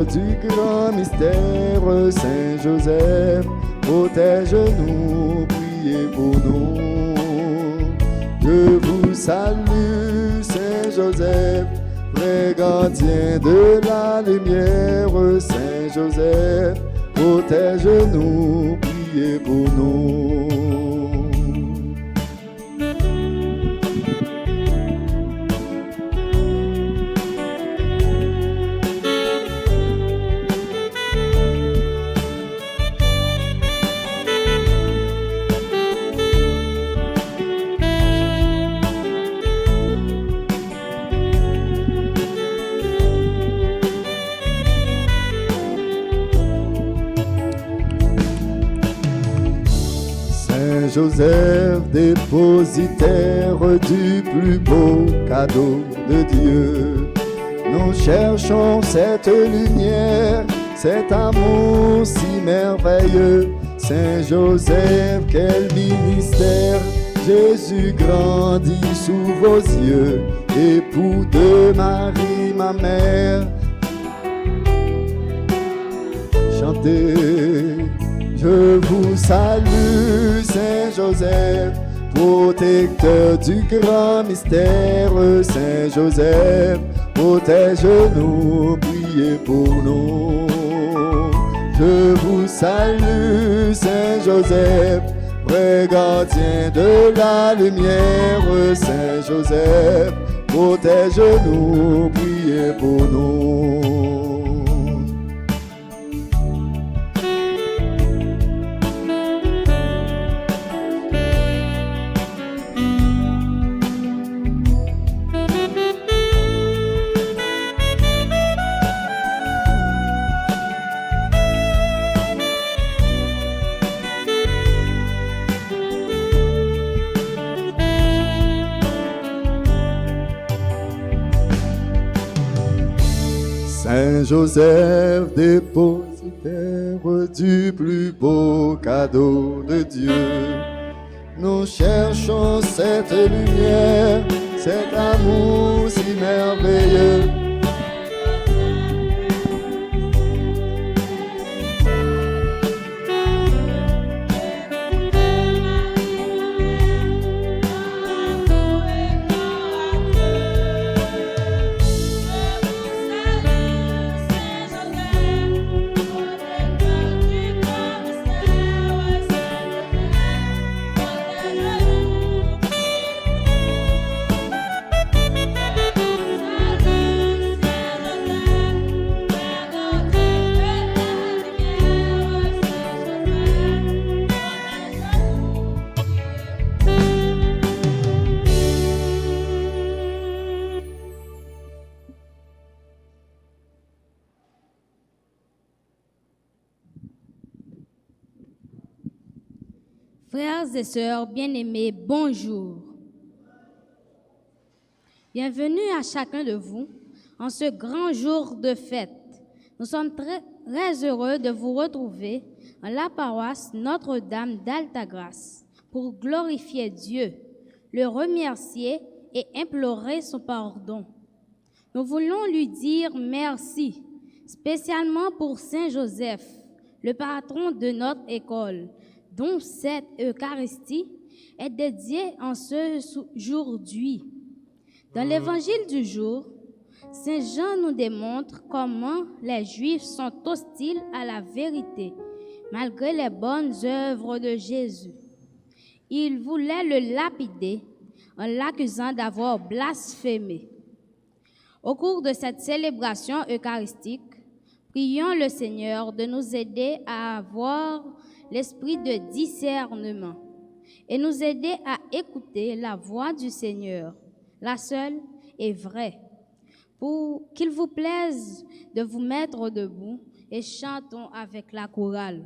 Du grand mystère, Saint Joseph, protège-nous, priez pour nous. Je vous salue, Saint Joseph, vrai gardien de la lumière, Saint Joseph, protège-nous, priez pour nous. Joseph, dépositaire du plus beau cadeau de Dieu, nous cherchons cette lumière, cet amour si merveilleux. Saint Joseph, quel ministère, Jésus grandit sous vos yeux, époux de Marie, ma mère. Chantez. Je vous salue, Saint Joseph, protecteur du grand mystère, Saint Joseph, protège-nous, priez pour nous. Je vous salue, Saint Joseph, vrai gardien de la lumière, Saint Joseph, protège-nous, priez pour nous. Saint Joseph, dépositaire du plus beau cadeau de Dieu, nous cherchons cette lumière, cet amour si merveilleux. Frères et sœurs bien-aimés, bonjour. Bienvenue à chacun de vous en ce grand jour de fête. Nous sommes très heureux de vous retrouver en la paroisse Notre-Dame d'Altagrace pour glorifier Dieu, le remercier et implorer son pardon. Nous voulons lui dire merci, spécialement pour Saint Joseph, le patron de notre école, dont cette Eucharistie est dédiée en ce jour-d'aujourd'hui. Dans l'évangile du jour, Saint Jean nous démontre comment les Juifs sont hostiles à la vérité, malgré les bonnes œuvres de Jésus. Ils voulaient le lapider en l'accusant d'avoir blasphémé. Au cours de cette célébration eucharistique, prions le Seigneur de nous aider à avoir l'esprit de discernement et nous aider à écouter la voix du Seigneur, la seule et vraie, pour qu'il vous plaise de vous mettre debout et chantons avec la chorale.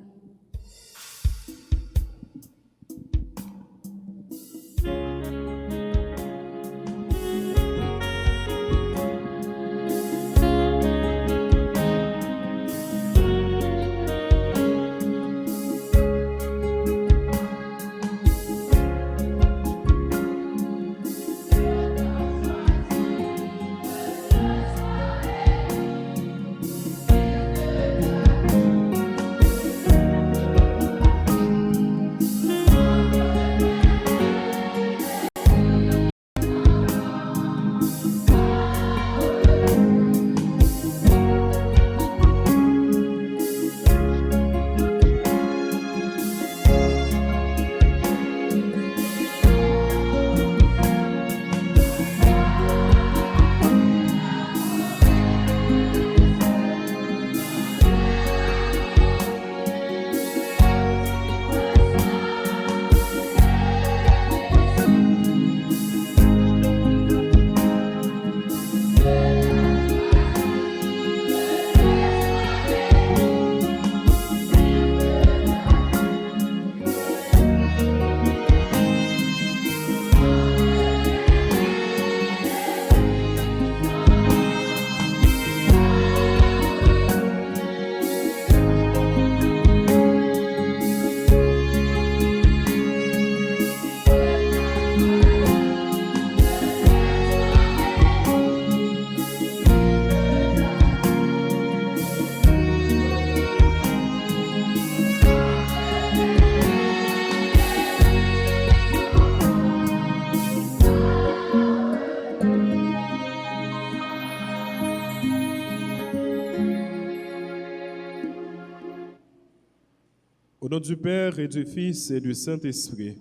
Au nom du Père et du Fils et du Saint-Esprit.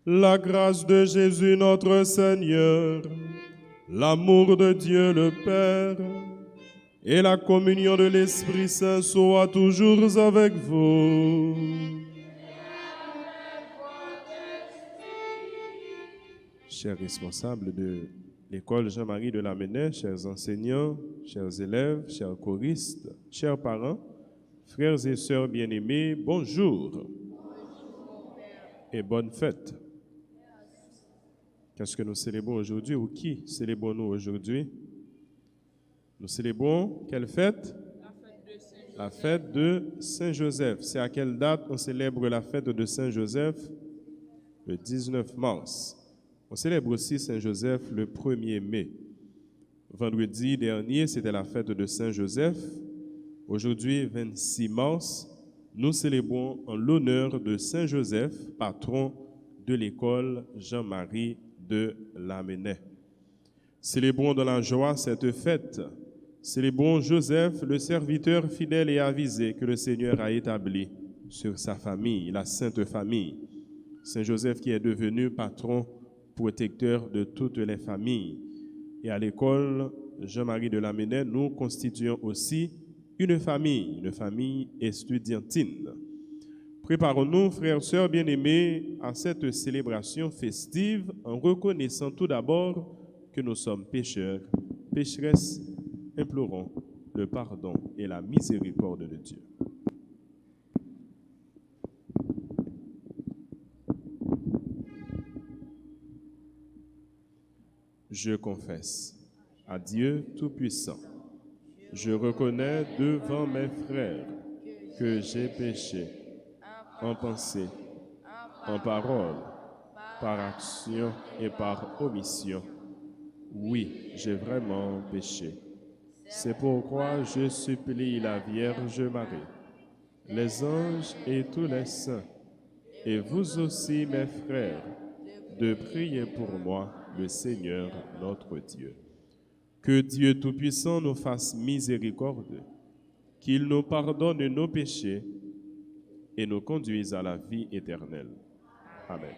La grâce de Jésus notre Seigneur, l'amour de Dieu le Père et la communion de l'Esprit Saint soient toujours avec vous. Chers responsables de l'école Jean-Marie de Lamennais, chers enseignants, chers élèves, chers choristes, chers parents, frères et sœurs bien-aimés, bonjour et bonne fête. Qu'est-ce que nous célébrons aujourd'hui ou qui célébrons-nous aujourd'hui? Nous célébrons quelle fête? La fête de Saint-Joseph. C'est à quelle date on célèbre la fête de Saint-Joseph? Le 19 mars. On célèbre aussi Saint-Joseph le 1er mai. Vendredi dernier, c'était la fête de Saint-Joseph. Aujourd'hui, 26 mars, nous célébrons en l'honneur de Saint-Joseph, patron de l'école Jean-Marie de Lamennais. Célébrons dans la joie cette fête. Célébrons Joseph, le serviteur fidèle et avisé que le Seigneur a établi sur sa famille, la Sainte Famille. Saint Joseph qui est devenu patron protecteur de toutes les familles. Et à l'école Jean-Marie de Lamennais, nous constituons aussi une famille estudiantine. Préparons-nous, frères et sœurs bien-aimés, à cette célébration festive en reconnaissant tout d'abord que nous sommes pécheurs, pécheresses, implorons le pardon et la miséricorde de Dieu. Je confesse à Dieu Tout-Puissant. Je reconnais devant mes frères que j'ai péché en pensée, en parole, par action et par omission. Oui, j'ai vraiment péché. C'est pourquoi je supplie la Vierge Marie, les anges et tous les saints, et vous aussi mes frères, de prier pour moi, le Seigneur notre Dieu. Que Dieu Tout-Puissant nous fasse miséricorde, qu'il nous pardonne nos péchés et nous conduise à la vie éternelle. Amen.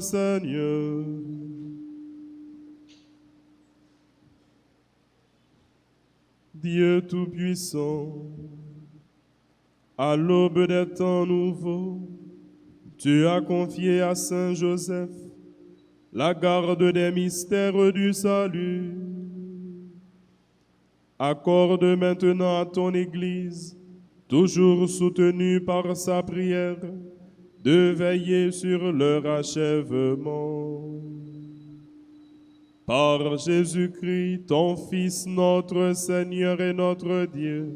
Seigneur. Dieu Tout-Puissant, à l'aube des temps nouveaux, tu as confié à Saint Joseph la garde des mystères du salut. Accorde maintenant à ton Église, toujours soutenue par sa prière, de veiller sur leur achèvement. Par Jésus-Christ, ton Fils, notre Seigneur et notre Dieu,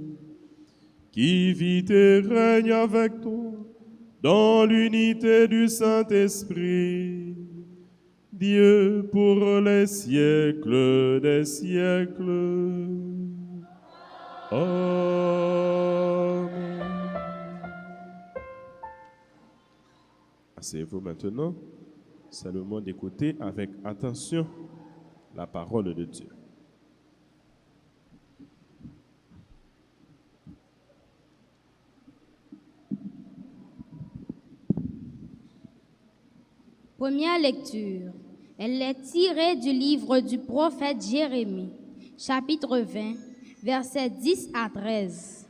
qui vit et règne avec toi dans l'unité du Saint-Esprit, Dieu pour les siècles des siècles. Amen. Asseyez-vous maintenant. C'est le moment d'écouter avec attention la parole de Dieu. Première lecture. Elle est tirée du livre du prophète Jérémie, chapitre 20, versets 10 à 13.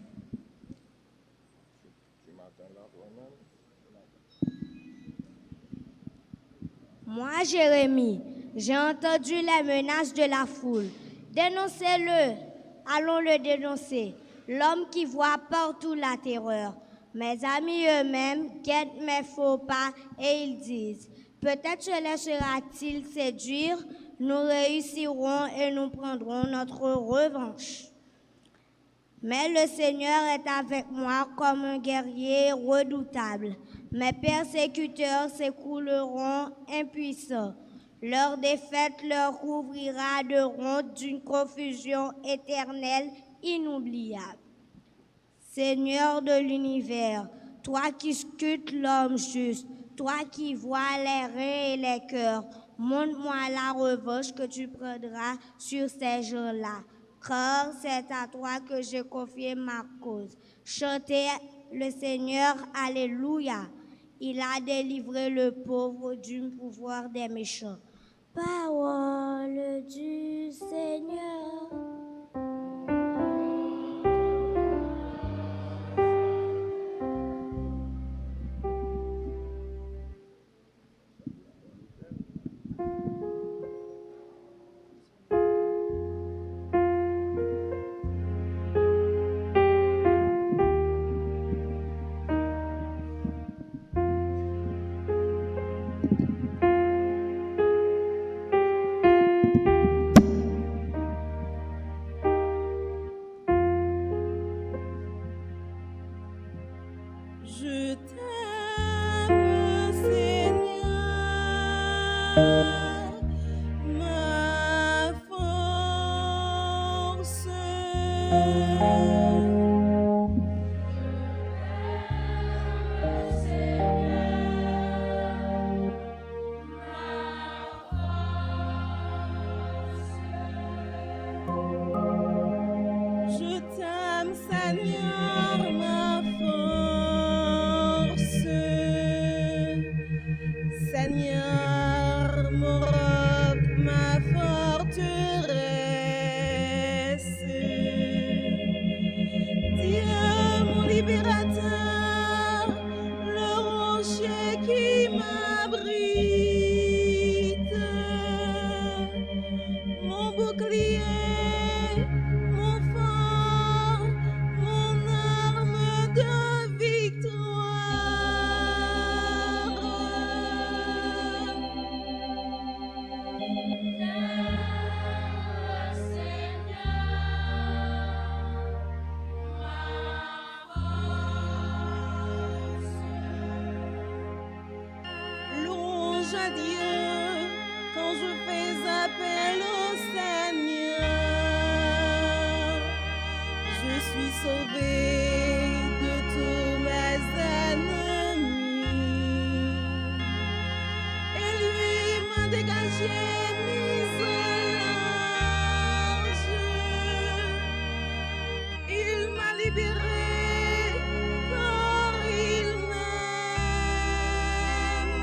Moi, Jérémie, j'ai entendu les menaces de la foule. Dénoncez-le, allons le dénoncer. L'homme qui voit partout la terreur. Mes amis eux-mêmes guettent mes faux pas et ils disent, peut-être se laissera-t-il séduire, nous réussirons et nous prendrons notre revanche. Mais le Seigneur est avec moi comme un guerrier redoutable. Mes persécuteurs s'écrouleront impuissants. Leur défaite leur couvrira de honte d'une confusion éternelle inoubliable. Seigneur de l'univers, toi qui scrutes l'homme juste, toi qui vois les reins et les cœurs, montre-moi la revanche que tu prendras sur ces gens-là, car c'est à toi que j'ai confié ma cause. Chantez le Seigneur, alléluia. Il a délivré le pauvre du pouvoir des méchants. Parole du Seigneur. Je t'aime, Seigneur, ma force. Je t'aime, Seigneur, ma force. Seigneur, mon roc, ma forteresse. Dieu, mon libérateur, le rocher qui m'abrite. Mon bouclier, mon fort, mon arme de louange à Dieu quand je fais appel au Seigneur. Je suis sauvé de tous mes ennemis. Et lui m'a dégagé, mis au large. Il m'a libéré, car il m'aime.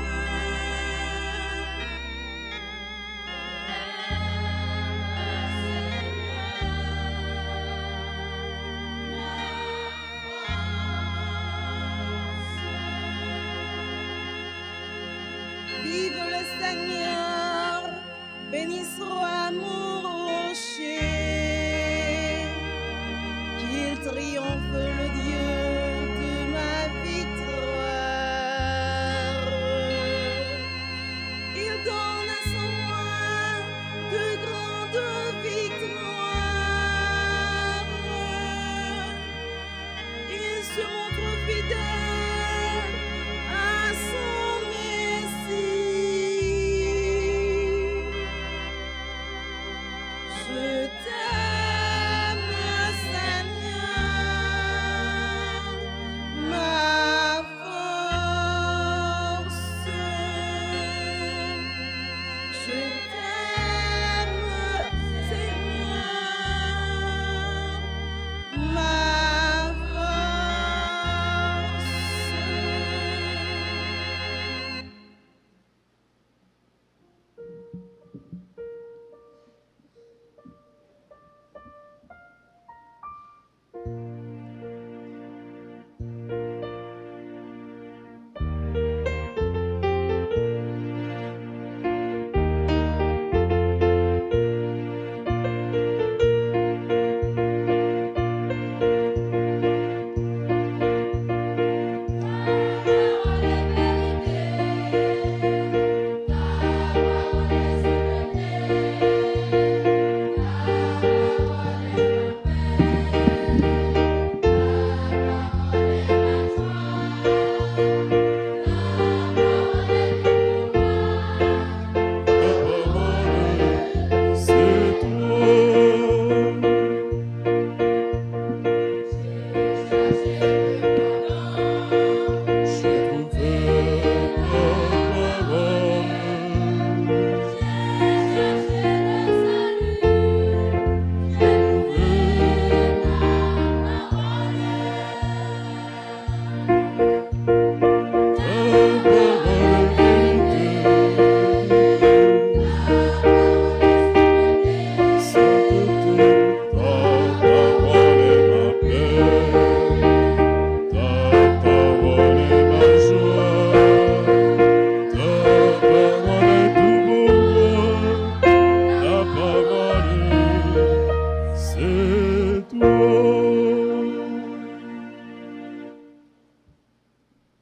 Seigneur, béni soit mon rocher, qu'il triomphe le Dieu de ma victoire. Il donne à son roi de grandes victoires. Il se montre fidèle à son Messie. Je t'aime, Seigneur, ma force. Je t'aime, Seigneur, ma force. C'est toi. J'ai trouvé ta parole.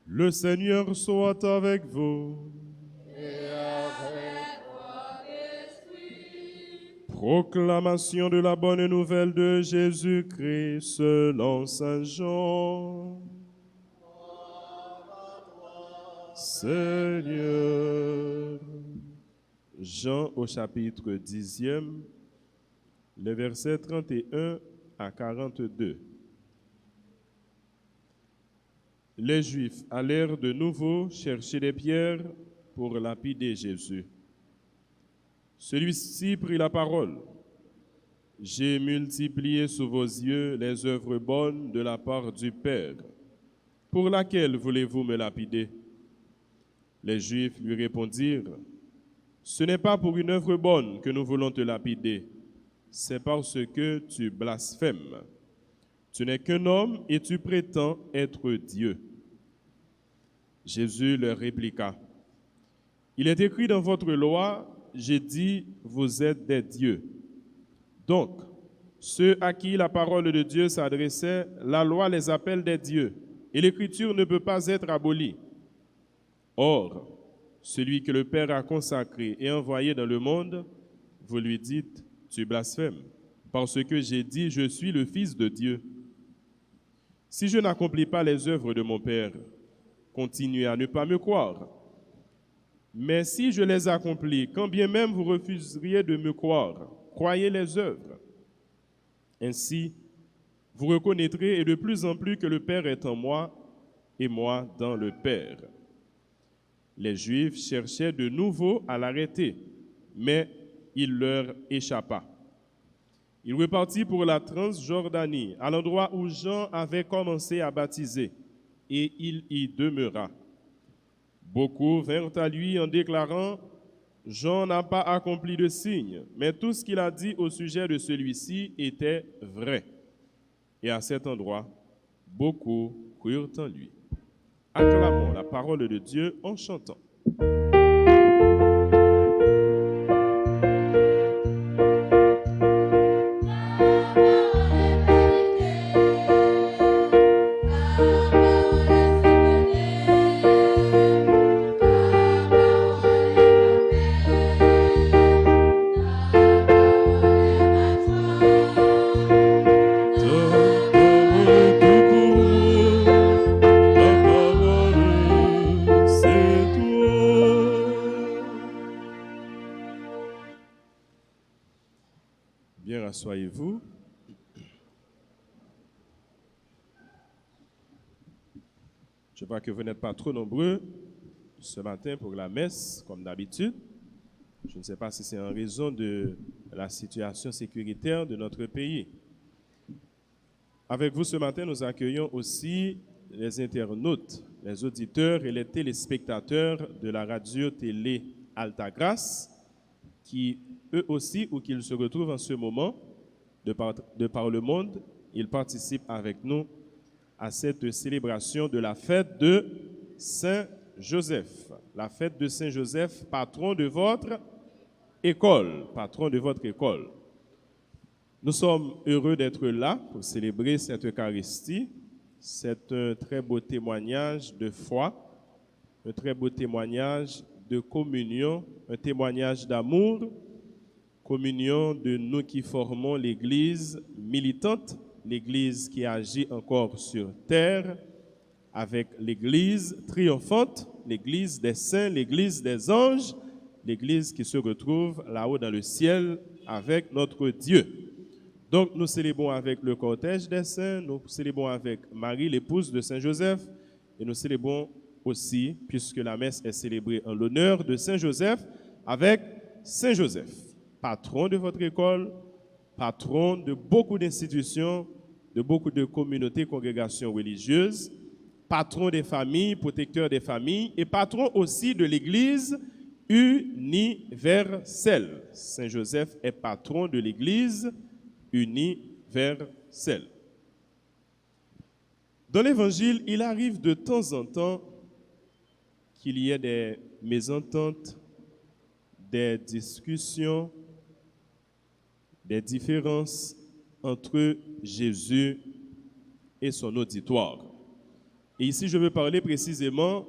Le Seigneur soit avec vous. Proclamation de la bonne nouvelle de Jésus-Christ selon Saint Jean. Seigneur. Jean au chapitre 10e, les versets 31 à 42. Les Juifs allèrent de nouveau chercher des pierres pour lapider Jésus. Celui-ci prit la parole. J'ai multiplié sous vos yeux les œuvres bonnes de la part du Père. Pour laquelle voulez-vous me lapider? Les Juifs lui répondirent, ce n'est pas pour une œuvre bonne que nous voulons te lapider, c'est parce que tu blasphèmes. Tu n'es qu'un homme et tu prétends être Dieu. Jésus leur répliqua, il est écrit dans votre loi, j'ai dit, vous êtes des dieux. Donc, ceux à qui la parole de Dieu s'adressait, la loi les appelle des dieux, et l'écriture ne peut pas être abolie. Or, celui que le Père a consacré et envoyé dans le monde, vous lui dites, tu blasphèmes, parce que j'ai dit, je suis le Fils de Dieu. Si je n'accomplis pas les œuvres de mon Père, continuez à ne pas me croire. Mais si je les accomplis, quand bien même vous refuseriez de me croire, croyez les œuvres. Ainsi, vous reconnaîtrez et de plus en plus que le Père est en moi et moi dans le Père. Les Juifs cherchaient de nouveau à l'arrêter, mais il leur échappa. Il repartit pour la Transjordanie, à l'endroit où Jean avait commencé à baptiser, et il y demeura. Beaucoup vinrent à lui en déclarant, « Jean n'a pas accompli de signe, mais tout ce qu'il a dit au sujet de celui-ci était vrai. » Et à cet endroit, beaucoup crurent en lui. Acclamons la parole de Dieu en chantant. Bien, rassoyez-vous. Je vois que vous n'êtes pas trop nombreux ce matin pour la messe, comme d'habitude. Je ne sais pas si c'est en raison de la situation sécuritaire de notre pays. Avec vous ce matin, nous accueillons aussi les internautes, les auditeurs et les téléspectateurs de la radio-télé Altagrace, qui, eux aussi, où qu'ils se retrouvent en ce moment, de par le monde, ils participent avec nous à cette célébration de la fête de Saint-Joseph. La fête de Saint-Joseph, patron de votre école, patron de votre école. Nous sommes heureux d'être là pour célébrer cette Eucharistie. C'est un très beau témoignage de foi, un très beau témoignage de communion, un témoignage d'amour, communion de nous qui formons l'Église militante, l'Église qui agit encore sur terre, avec l'Église triomphante, l'Église des saints, l'Église des anges, l'Église qui se retrouve là-haut dans le ciel avec notre Dieu. Donc nous célébrons avec le cortège des saints, nous célébrons avec Marie, l'épouse de Saint-Joseph, et nous célébrons aussi, puisque la messe est célébrée en l'honneur de Saint-Joseph, avec Saint-Joseph, patron de votre école, patron de beaucoup d'institutions, de beaucoup de communautés, congrégations religieuses, patron des familles, protecteur des familles, et patron aussi de l'Église universelle. Saint-Joseph est patron de l'Église universelle. Dans l'Évangile, il arrive de temps en temps qu'il y ait des mésententes, des discussions, des différences entre Jésus et son auditoire. Et ici, je veux parler précisément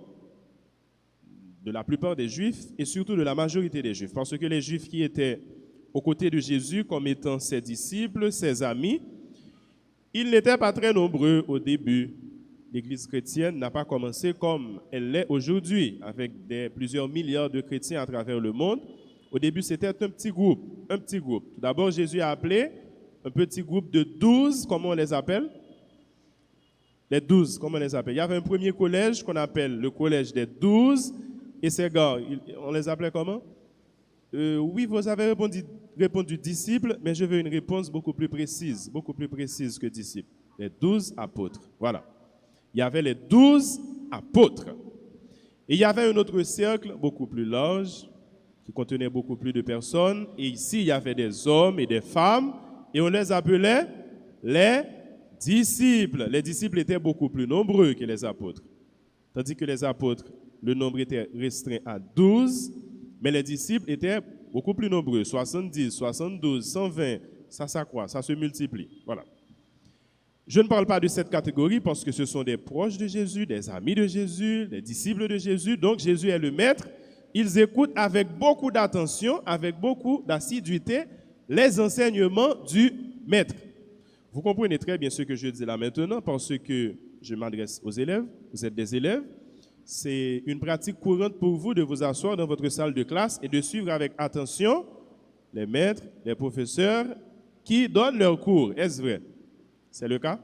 de la plupart des Juifs et surtout de la majorité des Juifs, parce que les Juifs qui étaient aux côtés de Jésus comme étant ses disciples, ses amis, ils n'étaient pas très nombreux au début. L'Église chrétienne n'a pas commencé comme elle l'est aujourd'hui, avec plusieurs milliards de chrétiens à travers le monde. Au début, c'était un petit groupe, Tout d'abord, Jésus a appelé un petit groupe de 12, comment on les appelle? Les 12, comment on les appelle? Il y avait un premier collège qu'on appelle le collège des 12, et ces gars, on les appelait comment? Oui, vous avez répondu disciples, mais je veux une réponse beaucoup plus précise que disciples. Les 12 apôtres, voilà. Il y avait les 12 apôtres. Et il y avait un autre cercle beaucoup plus large, qui contenait beaucoup plus de personnes. Et ici, il y avait des hommes et des femmes, et on les appelait les disciples. Les disciples étaient beaucoup plus nombreux que les apôtres. Tandis que les apôtres, le nombre était restreint à 12, mais les disciples étaient beaucoup plus nombreux, 70, 72, 120, ça s'accroît, ça se multiplie. Voilà. Je ne parle pas de cette catégorie parce que ce sont des proches de Jésus, des amis de Jésus, des disciples de Jésus. Donc Jésus est le maître. Ils écoutent avec beaucoup d'attention, avec beaucoup d'assiduité, les enseignements du maître. Vous comprenez très bien ce que je dis là maintenant parce que je m'adresse aux élèves. Vous êtes des élèves. C'est une pratique courante pour vous de vous asseoir dans votre salle de classe et de suivre avec attention les maîtres, les professeurs qui donnent leurs cours. Est-ce vrai? C'est le cas?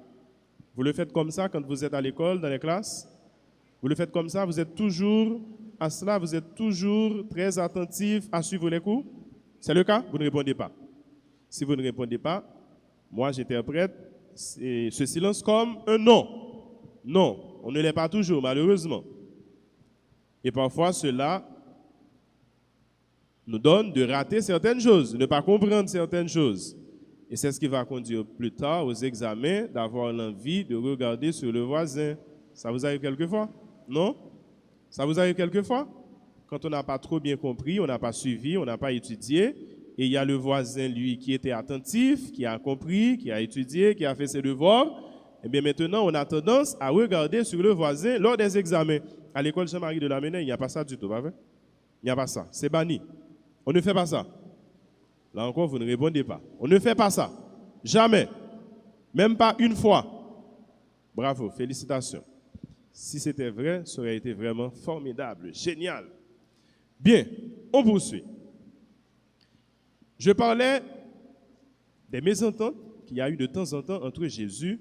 Vous le faites comme ça quand vous êtes à l'école, dans les classes? Vous le faites comme ça? Vous êtes toujours à cela? Vous êtes toujours très attentif à suivre les cours? C'est le cas? Vous ne répondez pas. Si vous ne répondez pas, moi j'interprète ce silence comme un non. Non, on ne l'est pas toujours, malheureusement. Et parfois, cela nous donne de rater certaines choses, de ne pas comprendre certaines choses. Et c'est ce qui va conduire plus tard aux examens d'avoir l'envie de regarder sur le voisin. Ça vous arrive quelquefois? Non? Ça vous arrive quelquefois? Quand on n'a pas trop bien compris, on n'a pas suivi, on n'a pas étudié, et il y a le voisin, lui, qui était attentif, qui a compris, qui a étudié, qui a fait ses devoirs, et bien maintenant, on a tendance à regarder sur le voisin lors des examens. À l'école Jean-Marie de la Ménée, il n'y a pas ça du tout, pas vrai? Il n'y a pas ça, c'est banni. On ne fait pas ça. Là encore, vous ne répondez pas. On ne fait pas ça. Jamais. Même pas une fois. Bravo, félicitations. Si c'était vrai, ça aurait été vraiment formidable, génial. Bien, on poursuit. Je parlais des mésententes qu'il y a eu de temps en temps entre Jésus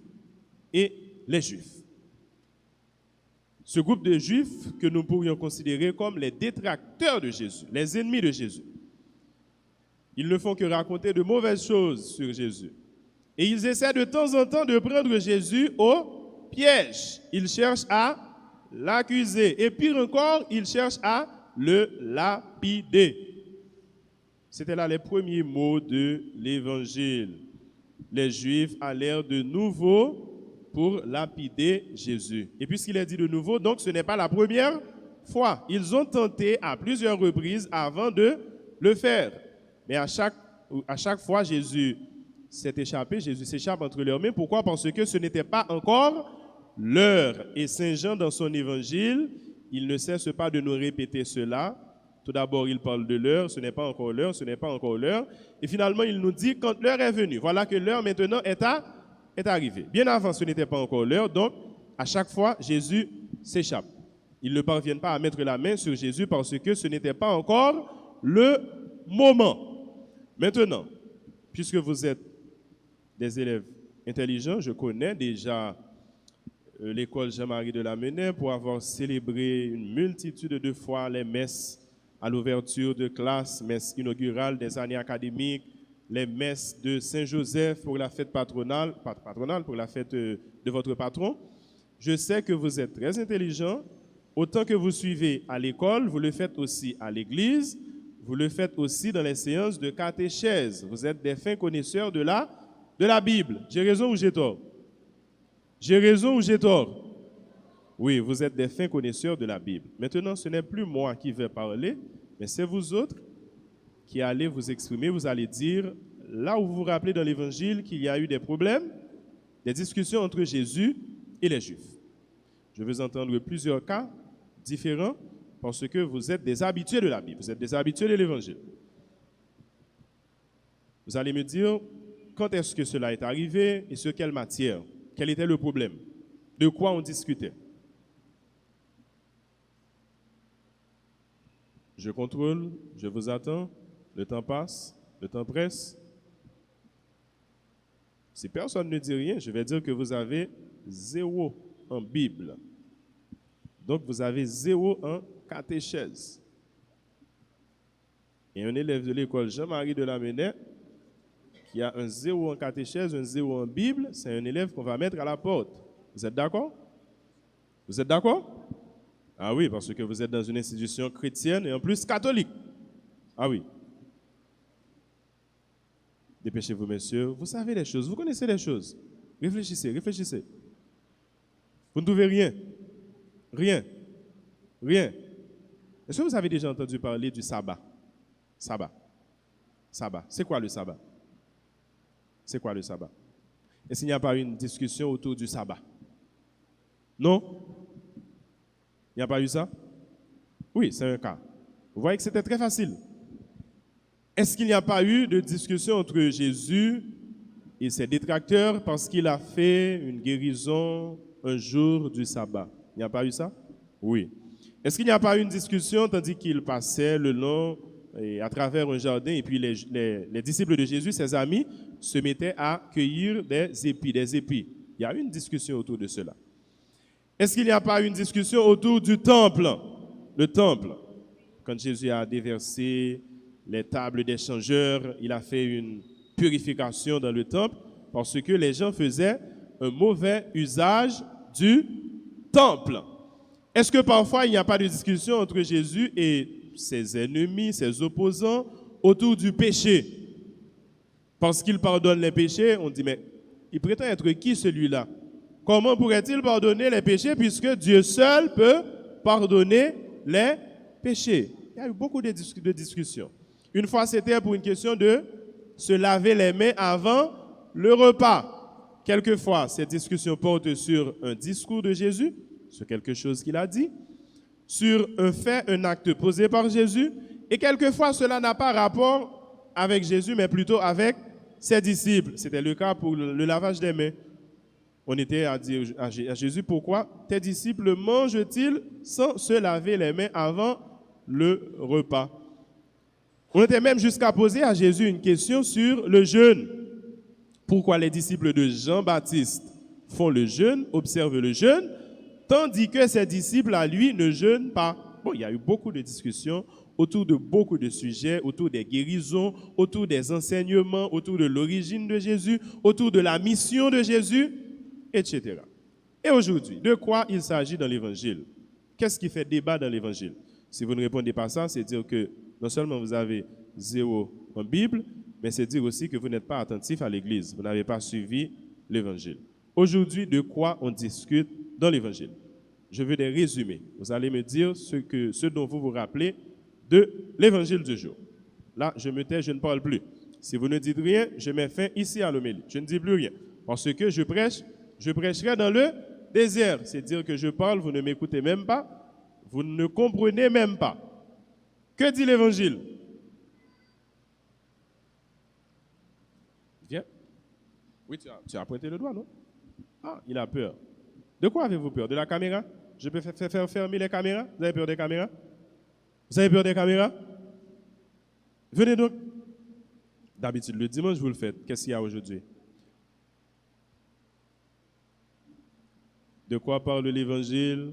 et les Juifs. Ce groupe de Juifs que nous pourrions considérer comme les détracteurs de Jésus, les ennemis de Jésus. Ils ne font que raconter de mauvaises choses sur Jésus. Et ils essaient de temps en temps de prendre Jésus au piège. Ils cherchent à l'accuser. Et pire encore, ils cherchent à le lapider. C'était là les premiers mots de l'Évangile. Les Juifs allèrent de nouveau pour lapider Jésus. Et puisqu'il est dit de nouveau, donc ce n'est pas la première fois. Ils ont tenté à plusieurs reprises avant de le faire. Mais à chaque fois, Jésus s'est échappé, Jésus s'échappe entre leurs mains. Pourquoi? Parce que ce n'était pas encore l'heure. Et Saint Jean, dans son évangile, il ne cesse pas de nous répéter cela. Tout d'abord, il parle de l'heure, ce n'est pas encore l'heure, ce n'est pas encore l'heure. Et finalement, il nous dit quand l'heure est venue. Voilà que l'heure maintenant est arrivée. Bien avant, ce n'était pas encore l'heure. Donc, à chaque fois, Jésus s'échappe. Ils ne parviennent pas à mettre la main sur Jésus parce que ce n'était pas encore le moment. Maintenant, puisque vous êtes des élèves intelligents, je connais déjà l'école Jean-Marie de Lamennais pour avoir célébré une multitude de fois les messes à l'ouverture de classe, messes inaugurales des années académiques, les messes de Saint-Joseph pour la fête patronale, pour la fête de votre patron. Je sais que vous êtes très intelligents. Autant que vous suivez à l'école, vous le faites aussi à l'église. Vous le faites aussi dans les séances de catéchèse. Vous êtes des fins connaisseurs de la Bible. J'ai raison ou j'ai tort? J'ai raison ou j'ai tort? Oui, vous êtes des fins connaisseurs de la Bible. Maintenant, ce n'est plus moi qui vais parler, mais c'est vous autres qui allez vous exprimer. Vous allez dire, là où vous vous rappelez dans l'Évangile qu'il y a eu des problèmes, des discussions entre Jésus et les Juifs. Je veux entendre plusieurs cas différents, parce que vous êtes des habitués de la Bible, vous êtes des habitués de l'Évangile. Vous allez me dire, quand est-ce que cela est arrivé et sur quelle matière? Quel était le problème? De quoi on discutait? Je contrôle, je vous attends, le temps passe, le temps presse. Si personne ne dit rien, je vais dire que vous avez 0 en Bible. Donc vous avez 0 en catéchèse. Et un élève de l'école Jean-Marie de Lamennais qui a un 0 en catéchèse, un 0 en Bible, c'est un élève qu'on va mettre à la porte. Vous êtes d'accord? Vous êtes d'accord? Ah oui, parce que vous êtes dans une institution chrétienne et en plus catholique. Ah oui. Dépêchez-vous, messieurs. Vous savez les choses, vous connaissez les choses. Réfléchissez, réfléchissez. Vous ne trouvez rien. Rien. Rien. Est-ce que vous avez déjà entendu parler du sabbat? Sabbat. Sabbat. C'est quoi le sabbat? C'est quoi le sabbat? Est-ce qu'il n'y a pas eu une discussion autour du sabbat? Non? Il n'y a pas eu ça? Oui, c'est un cas. Vous voyez que c'était très facile. Est-ce qu'il n'y a pas eu de discussion entre Jésus et ses détracteurs parce qu'il a fait une guérison un jour du sabbat? Il n'y a pas eu ça? Oui. Est-ce qu'il n'y a pas eu une discussion tandis qu'il passait le long et à travers un jardin et puis les disciples de Jésus, ses amis, se mettaient à cueillir des épis. Il y a eu une discussion autour de cela. Est-ce qu'il n'y a pas eu une discussion autour du temple? Le temple. Quand Jésus a déversé les tables des changeurs, il a fait une purification dans le temple parce que les gens faisaient un mauvais usage du temple. Est-ce que parfois il n'y a pas de discussion entre Jésus et ses ennemis, ses opposants autour du péché? Parce qu'il pardonne les péchés, on dit mais il prétend être qui celui-là? Comment pourrait-il pardonner les péchés puisque Dieu seul peut pardonner les péchés? Il y a eu beaucoup de discussions. Une fois, c'était pour une question de se laver les mains avant le repas. Quelquefois, cette discussion porte sur un discours de Jésus, sur quelque chose qu'il a dit, sur un fait, un acte posé par Jésus, et quelquefois, cela n'a pas rapport avec Jésus, mais plutôt avec ses disciples. C'était le cas pour le lavage des mains. On était à dire à Jésus, pourquoi tes disciples mangent-ils sans se laver les mains avant le repas? On était même jusqu'à poser à Jésus une question sur le jeûne. Pourquoi les disciples de Jean-Baptiste font le jeûne, observent le jeûne, tandis que ses disciples à lui ne jeûnent pas? Bon, il y a eu beaucoup de discussions autour de beaucoup de sujets, autour des guérisons, autour des enseignements, autour de l'origine de Jésus, autour de la mission de Jésus, etc. Et aujourd'hui, de quoi il s'agit dans l'Évangile? Qu'est-ce qui fait débat dans l'Évangile? Si vous ne répondez pas à ça, c'est dire que non seulement vous avez zéro en Bible, mais c'est dire aussi que vous n'êtes pas attentif à l'Église. Vous n'avez pas suivi l'Évangile. Aujourd'hui, de quoi on discute dans l'Évangile? Je veux des résumés. Vous allez me dire ce dont vous vous rappelez de l'Évangile du jour. Là, je me tais, je ne parle plus. Si vous ne dites rien, je mets fin ici à l'homélie. Je ne dis plus rien. Parce que je prêcherai dans le désert. C'est dire que je parle, vous ne m'écoutez même pas, vous ne comprenez même pas. Que dit l'Évangile? Viens. Oui, tu as pointé le doigt, non? Ah, il a peur. De quoi avez-vous peur? De la caméra? Je peux faire fermer les caméras? Vous avez peur des caméras? Vous avez peur des caméras? Venez donc. D'habitude, le dimanche, vous le faites. Qu'est-ce qu'il y a aujourd'hui? De quoi parle l'Évangile?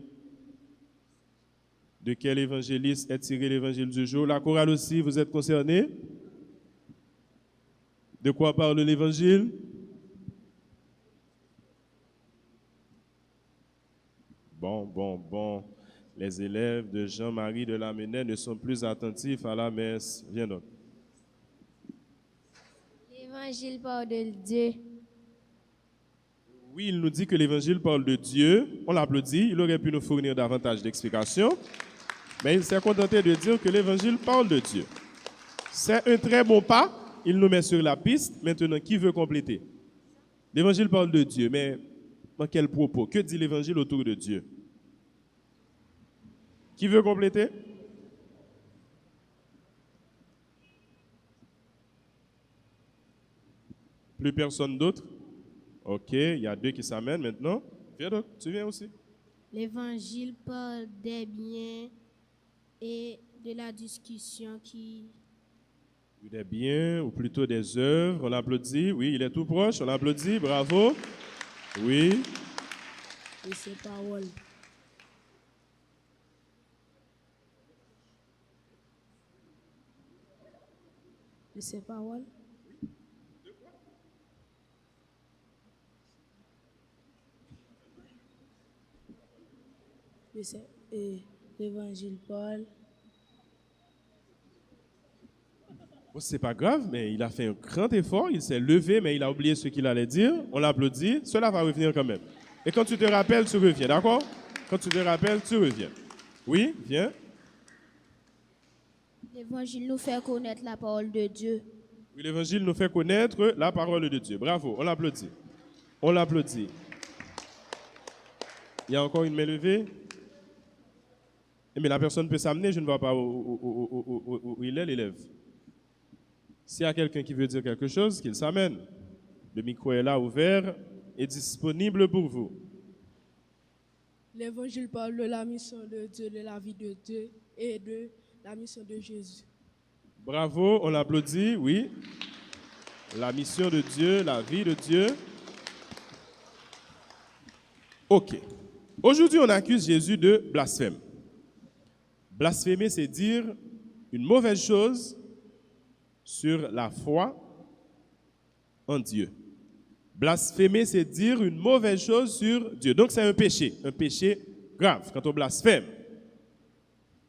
De quel évangéliste est tiré l'Évangile du jour? La chorale aussi, vous êtes concernés? De quoi parle l'Évangile? Bon. Les élèves de Jean-Marie de Lamennais ne sont plus attentifs à la messe. Viens donc. L'Évangile parle de Dieu. Oui, il nous dit que l'Évangile parle de Dieu. On l'applaudit. Il aurait pu nous fournir davantage d'explications. Mais il s'est contenté de dire que l'Évangile parle de Dieu. C'est un très bon pas. Il nous met sur la piste. Maintenant, qui veut compléter? L'Évangile parle de Dieu, mais dans quel propos? Que dit l'Évangile autour de Dieu? Qui veut compléter? Plus personne d'autre? Ok, il y a deux qui s'amènent maintenant. Viens donc, tu viens aussi. L'Évangile parle des biens et de la discussion qui... Des biens, ou plutôt des œuvres. On l'applaudit. Oui, il est tout proche. On l'applaudit. Bravo. Oui. Et ses paroles. Et ses paroles. Et l'Évangile parle. Oh, c'est pas grave, mais il a fait un grand effort. Il s'est levé, mais il a oublié ce qu'il allait dire. On l'applaudit. Cela va revenir quand même. Et quand tu te rappelles, tu reviens, d'accord? Quand tu te rappelles, tu reviens. Oui, viens. L'Évangile nous fait connaître la parole de Dieu. Oui, l'Évangile nous fait connaître la parole de Dieu. Bravo, on l'applaudit. On l'applaudit. Il y a encore une main levée? Mais la personne peut s'amener, je ne vois pas où il est, l'élève. S'il y a quelqu'un qui veut dire quelque chose, qu'il s'amène. Le micro est là, ouvert et disponible pour vous. L'Évangile parle de la mission de Dieu, de la vie de Dieu et de la mission de Jésus. Bravo, on l'applaudit, oui. La mission de Dieu, la vie de Dieu. Ok. Aujourd'hui, on accuse Jésus de blasphème. Blasphémer, c'est dire une mauvaise chose sur la foi en Dieu. Blasphémer, c'est dire une mauvaise chose sur Dieu. Donc, c'est un péché grave. Quand on blasphème,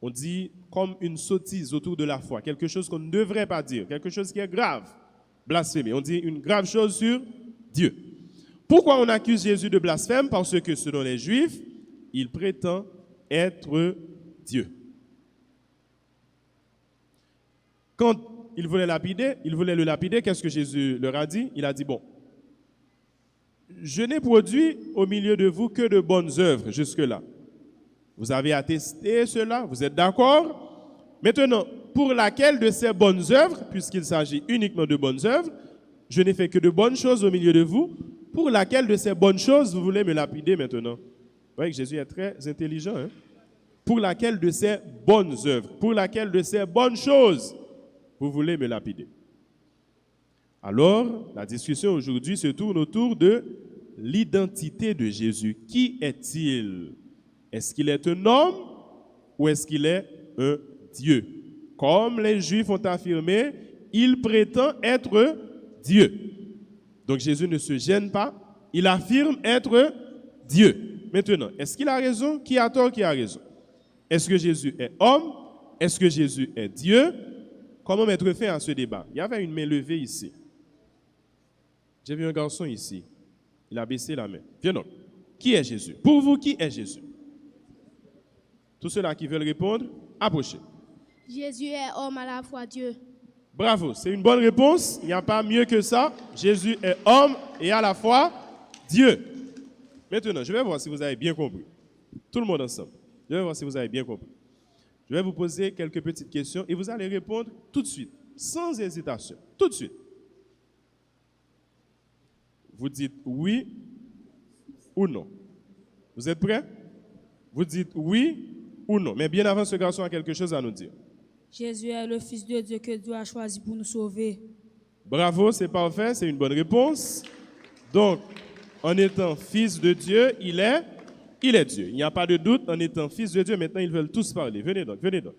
on dit comme une sottise autour de la foi, quelque chose qu'on ne devrait pas dire, quelque chose qui est grave. Blasphémer, on dit une grave chose sur Dieu. Pourquoi on accuse Jésus de blasphème? Parce que selon les Juifs, il prétend être Dieu. Quand il voulait le lapider, qu'est-ce que Jésus leur a dit? Il a dit, bon, je n'ai produit au milieu de vous que de bonnes œuvres jusque-là. Vous avez attesté cela, vous êtes d'accord? Maintenant, pour laquelle de ces bonnes œuvres, puisqu'il s'agit uniquement de bonnes œuvres, je n'ai fait que de bonnes choses au milieu de vous, pour laquelle de ces bonnes choses vous voulez me lapider maintenant? Vous voyez que Jésus est très intelligent. Hein? Pour laquelle de ces bonnes œuvres, pour laquelle de ces bonnes choses vous voulez me lapider? Alors, la discussion aujourd'hui se tourne autour de l'identité de Jésus. Qui est-il? Est-ce qu'il est un homme ou est-ce qu'il est un Dieu? Comme les Juifs ont affirmé, il prétend être Dieu. Donc Jésus ne se gêne pas, il affirme être Dieu. Maintenant, est-ce qu'il a raison? Qui a tort? Qui a raison? Est-ce que Jésus est homme? Est-ce que Jésus est Dieu? Comment mettre fin à ce débat? Il y avait une main levée ici. J'ai vu un garçon ici. Il a baissé la main. Viens donc. Qui est Jésus? Pour vous, qui est Jésus? Tous ceux-là qui veulent répondre, approchez. Jésus est homme à la fois Dieu. Bravo, c'est une bonne réponse. Il n'y a pas mieux que ça. Jésus est homme et à la fois Dieu. Maintenant, je vais voir si vous avez bien compris. Tout le monde ensemble. Je vais voir si vous avez bien compris. Je vais vous poser quelques petites questions et vous allez répondre tout de suite, sans hésitation, tout de suite. Vous dites oui ou non. Vous êtes prêts? Vous dites oui ou non. Mais bien avant, ce garçon a quelque chose à nous dire. Jésus est le Fils de Dieu que Dieu a choisi pour nous sauver. Bravo, c'est parfait, c'est une bonne réponse. Donc, en étant fils de Dieu, il est Dieu. Il n'y a pas de doute, en étant fils de Dieu, maintenant ils veulent tous parler. Venez donc, venez donc.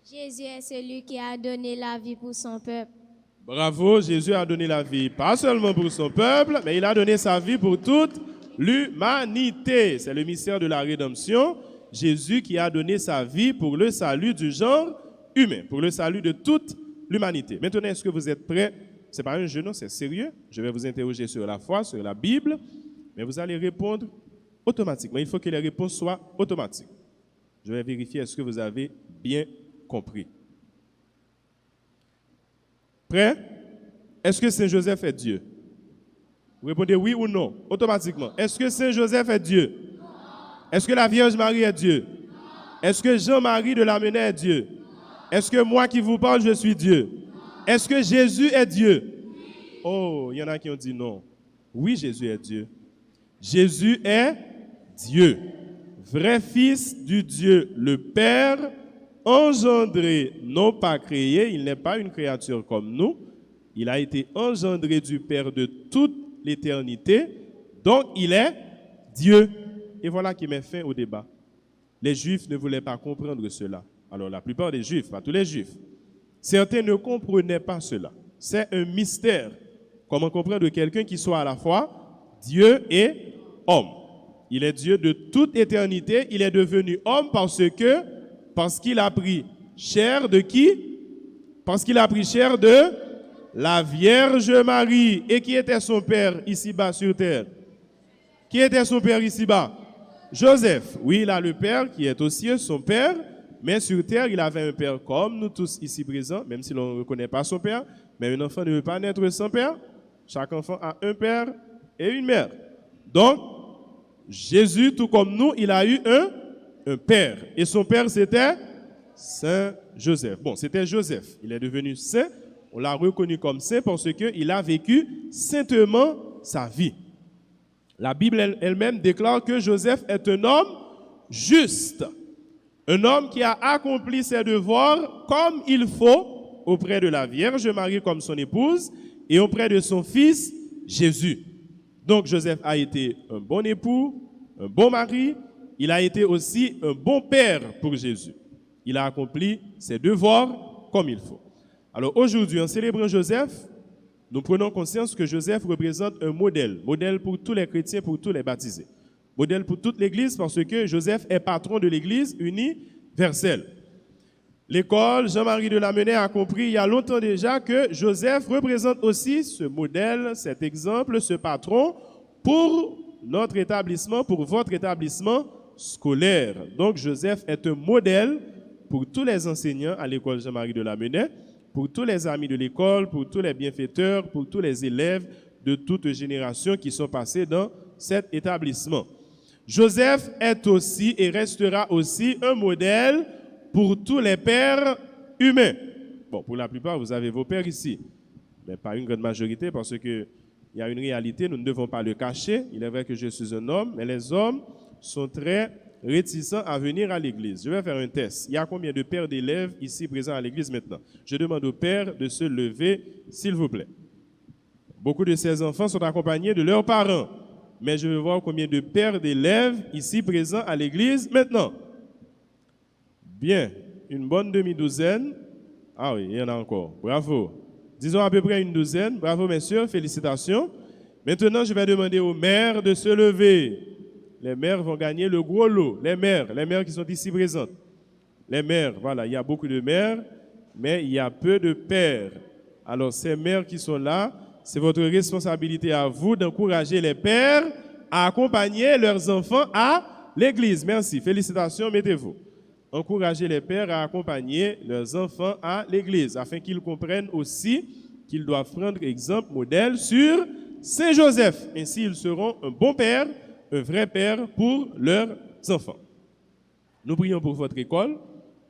Jésus est celui qui a donné la vie pour son peuple. Bravo, Jésus a donné la vie, pas seulement pour son peuple, mais il a donné sa vie pour toute l'humanité. C'est le mystère de la rédemption. Jésus qui a donné sa vie pour le salut du genre humain, pour le salut de toute l'humanité. Maintenant, est-ce que vous êtes prêts? Ce n'est pas un jeu, non, c'est sérieux. Je vais vous interroger sur la foi, sur la Bible, mais vous allez répondre automatiquement. Il faut que les réponses soient automatiques. Je vais vérifier est-ce que vous avez bien compris. Prêt? Est-ce que Saint Joseph est Dieu? Vous répondez oui ou non, automatiquement. Est-ce que Saint Joseph est Dieu? Non. Est-ce que la Vierge Marie est Dieu? Non. Est-ce que Jean-Marie de Lamennais est Dieu? Non. Est-ce que moi qui vous parle, je suis Dieu? Non. Est-ce que Jésus est Dieu? Oui. Oh, il y en a qui ont dit non. Oui, Jésus est Dieu. Jésus est Dieu, vrai Fils du Dieu, le Père, engendré, non pas créé, il n'est pas une créature comme nous, il a été engendré du Père de toute l'éternité, donc il est Dieu. Et voilà qui met fin au débat. Les Juifs ne voulaient pas comprendre cela. Alors la plupart des Juifs, pas tous les Juifs, certains ne comprenaient pas cela. C'est un mystère. Comment comprendre quelqu'un qui soit à la fois Dieu et homme? Il est Dieu de toute éternité, il est devenu homme parce qu'il a pris chair de qui? Parce qu'il a pris chair de la Vierge Marie. Et qui était son père ici-bas sur terre? Qui était son père ici-bas? Joseph. Oui, il a le père qui est aussi son père, mais sur terre, il avait un père comme nous tous ici présents, même si l'on ne reconnaît pas son père. Mais un enfant ne veut pas naître sans père. Chaque enfant a un père et une mère. Donc, Jésus, tout comme nous, il a eu un père. Et son père, c'était Saint Joseph. Bon, c'était Joseph. Il est devenu saint. On l'a reconnu comme saint parce qu'il a vécu saintement sa vie. La Bible elle-même déclare que Joseph est un homme juste. Un homme qui a accompli ses devoirs comme il faut auprès de la Vierge Marie comme son épouse et auprès de son fils Jésus. Donc Joseph a été un bon époux, un bon mari, il a été aussi un bon père pour Jésus. Il a accompli ses devoirs comme il faut. Alors aujourd'hui, en célébrant Joseph, nous prenons conscience que Joseph représente un modèle pour tous les chrétiens, pour tous les baptisés. Modèle pour toute l'Église parce que Joseph est patron de l'Église universelle. L'école Jean-Marie de Lamennais a compris il y a longtemps déjà que Joseph représente aussi ce modèle, cet exemple, ce patron pour notre établissement, pour votre établissement scolaire. Donc Joseph est un modèle pour tous les enseignants à l'école Jean-Marie de Lamennais, pour tous les amis de l'école, pour tous les bienfaiteurs, pour tous les élèves de toute génération qui sont passés dans cet établissement. Joseph est aussi et restera aussi un modèle pour tous les pères humains. Bon, pour la plupart, vous avez vos pères ici, mais pas une grande majorité parce qu'il y a une réalité, nous ne devons pas le cacher. Il est vrai que je suis un homme, mais les hommes sont très réticents à venir à l'église. Je vais faire un test. Il y a combien de pères d'élèves ici présents à l'église maintenant? Je demande aux pères de se lever, s'il vous plaît. Beaucoup de ces enfants sont accompagnés de leurs parents. Mais je veux voir combien de pères d'élèves ici présents à l'église maintenant. Bien, une bonne demi-douzaine. Ah oui, il y en a encore. Bravo. Disons à peu près une douzaine. Bravo, messieurs, félicitations. Maintenant, je vais demander aux mères de se lever. Les mères vont gagner le gros lot. Les mères qui sont ici présentes. Les mères, voilà, il y a beaucoup de mères, mais il y a peu de pères. Alors, ces mères qui sont là, c'est votre responsabilité à vous d'encourager les pères à accompagner leurs enfants à l'église. Merci. Félicitations, mettez-vous. Encourager les pères à accompagner leurs enfants à l'église afin qu'ils comprennent aussi qu'ils doivent prendre exemple, modèle sur Saint Joseph. Ainsi, ils seront un bon père, un vrai père pour leurs enfants. Nous prions pour votre école,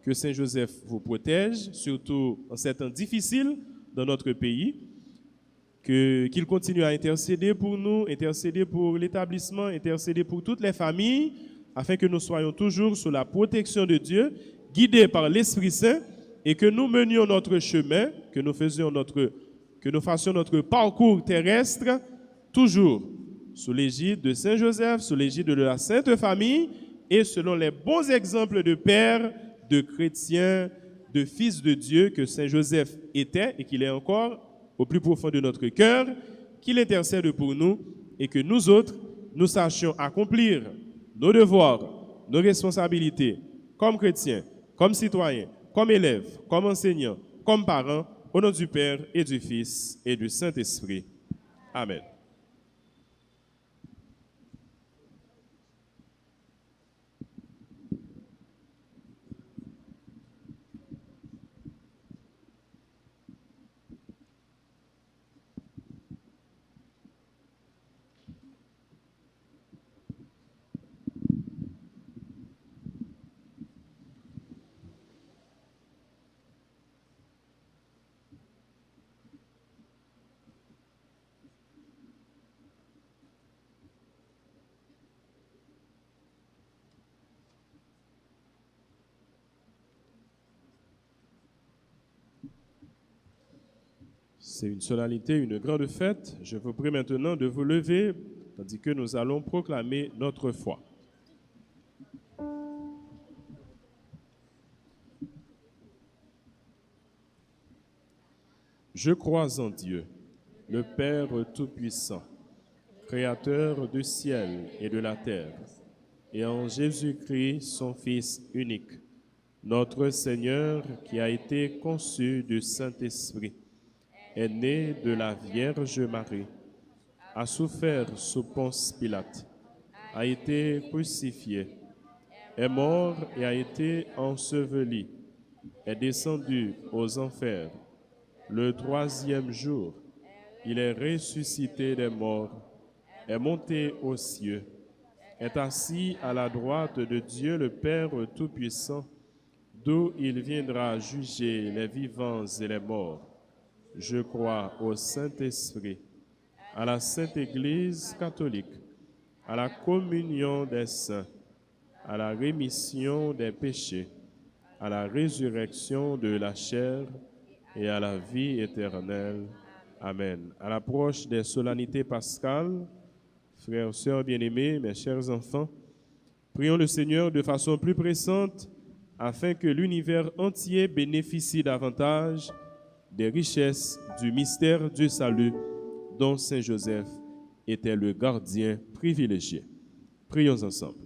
que Saint Joseph vous protège, surtout en ces temps difficiles dans notre pays, qu'il continue à intercéder pour nous, intercéder pour l'établissement, intercéder pour toutes les familles, afin que nous soyons toujours sous la protection de Dieu, guidés par l'Esprit Saint, et que nous menions notre chemin, que nous fassions notre parcours terrestre, toujours sous l'égide de Saint Joseph, sous l'égide de la Sainte Famille, et selon les bons exemples de pères, de chrétiens, de fils de Dieu que Saint Joseph était et qu'il est encore au plus profond de notre cœur, qu'il intercède pour nous et que nous autres, nous sachions accomplir nos devoirs, nos responsabilités comme chrétiens, comme citoyens, comme élèves, comme enseignants, comme parents, au nom du Père et du Fils et du Saint-Esprit. Amen. C'est une solennité, une grande fête. Je vous prie maintenant de vous lever, tandis que nous allons proclamer notre foi. Je crois en Dieu, le Père Tout-Puissant, Créateur du ciel et de la terre, et en Jésus-Christ, son Fils unique, notre Seigneur qui a été conçu du Saint-Esprit, est né de la Vierge Marie, a souffert sous Ponce Pilate, a été crucifié, est mort et a été enseveli, est descendu aux enfers. Le troisième jour, il est ressuscité des morts, est monté aux cieux, est assis à la droite de Dieu le Père Tout-Puissant, d'où il viendra juger les vivants et les morts. Je crois au Saint-Esprit, à la Sainte Église catholique, à la communion des saints, à la rémission des péchés, à la résurrection de la chair et à la vie éternelle. Amen. À l'approche des solennités pascales, frères, sœurs bien-aimés, mes chers enfants, prions le Seigneur de façon plus pressante afin que l'univers entier bénéficie davantage des richesses du mystère du salut dont Saint Joseph était le gardien privilégié. Prions ensemble.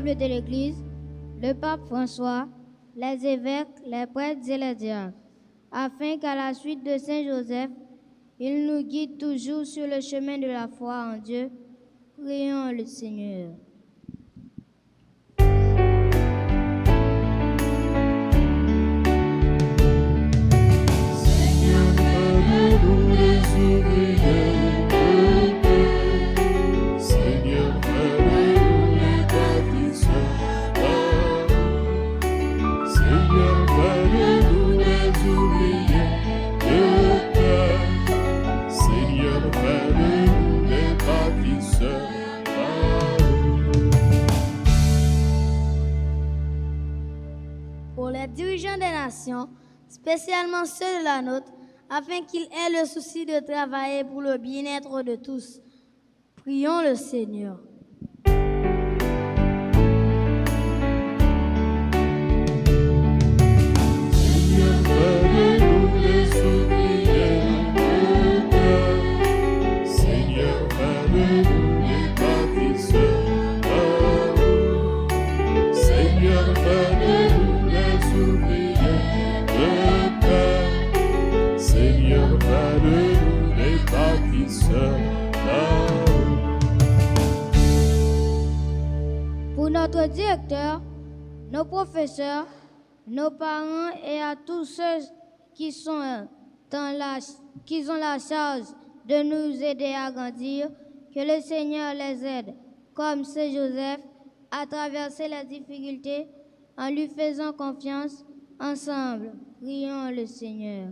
De l'Église, le pape François, les évêques, les prêtres et les diacres, afin qu'à la suite de Saint Joseph, il nous guide toujours sur le chemin de la foi en Dieu. Prions le Seigneur. Pour les dirigeants des nations, spécialement ceux de la nôtre, afin qu'ils aient le souci de travailler pour le bien-être de tous. Prions le Seigneur. Pour notre directeur, nos professeurs, nos parents et à tous ceux qui ont la charge de nous aider à grandir, que le Seigneur les aide, comme Saint Joseph, à traverser les difficultés en lui faisant confiance. Ensemble, prions le Seigneur.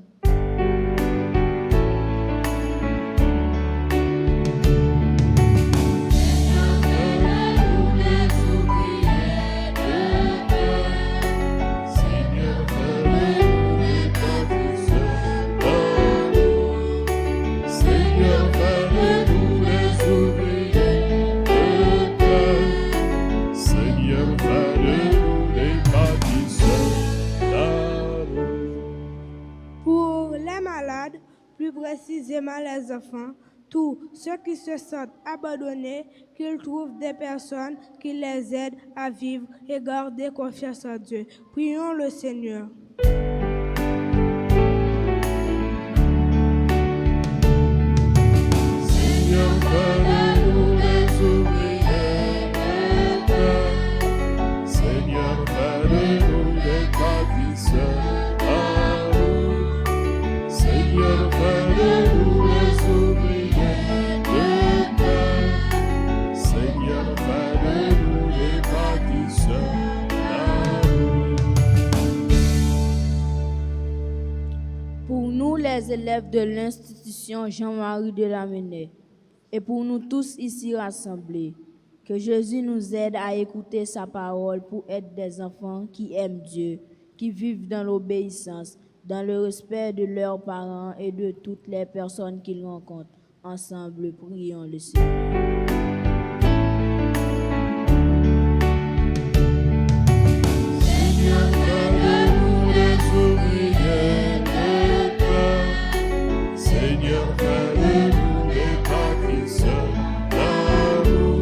Plus précisément les enfants, tous ceux qui se sentent abandonnés, qu'ils trouvent des personnes qui les aident à vivre et garder confiance en Dieu. Prions le Seigneur. Seigneur, fais-nous les ouvriers de cœur. Seigneur, fais-nous les bâtisseurs. Seigneur, fais-nous les ouvriers de cœur. Seigneur, fais-nous les bâtisseurs. Pour nous, les élèves de l'institution Jean-Marie de Lamennais, et pour nous tous ici rassemblés, que Jésus nous aide à écouter sa parole pour être des enfants qui aiment Dieu, qui vivent dans l'obéissance, dans le respect de leurs parents et de toutes les personnes qu'ils rencontrent. Ensemble, prions le Seigneur. Seigneur, fais-nous les ouvriers de cœur. Seigneur, fais-nous les bâtisseurs d'amour.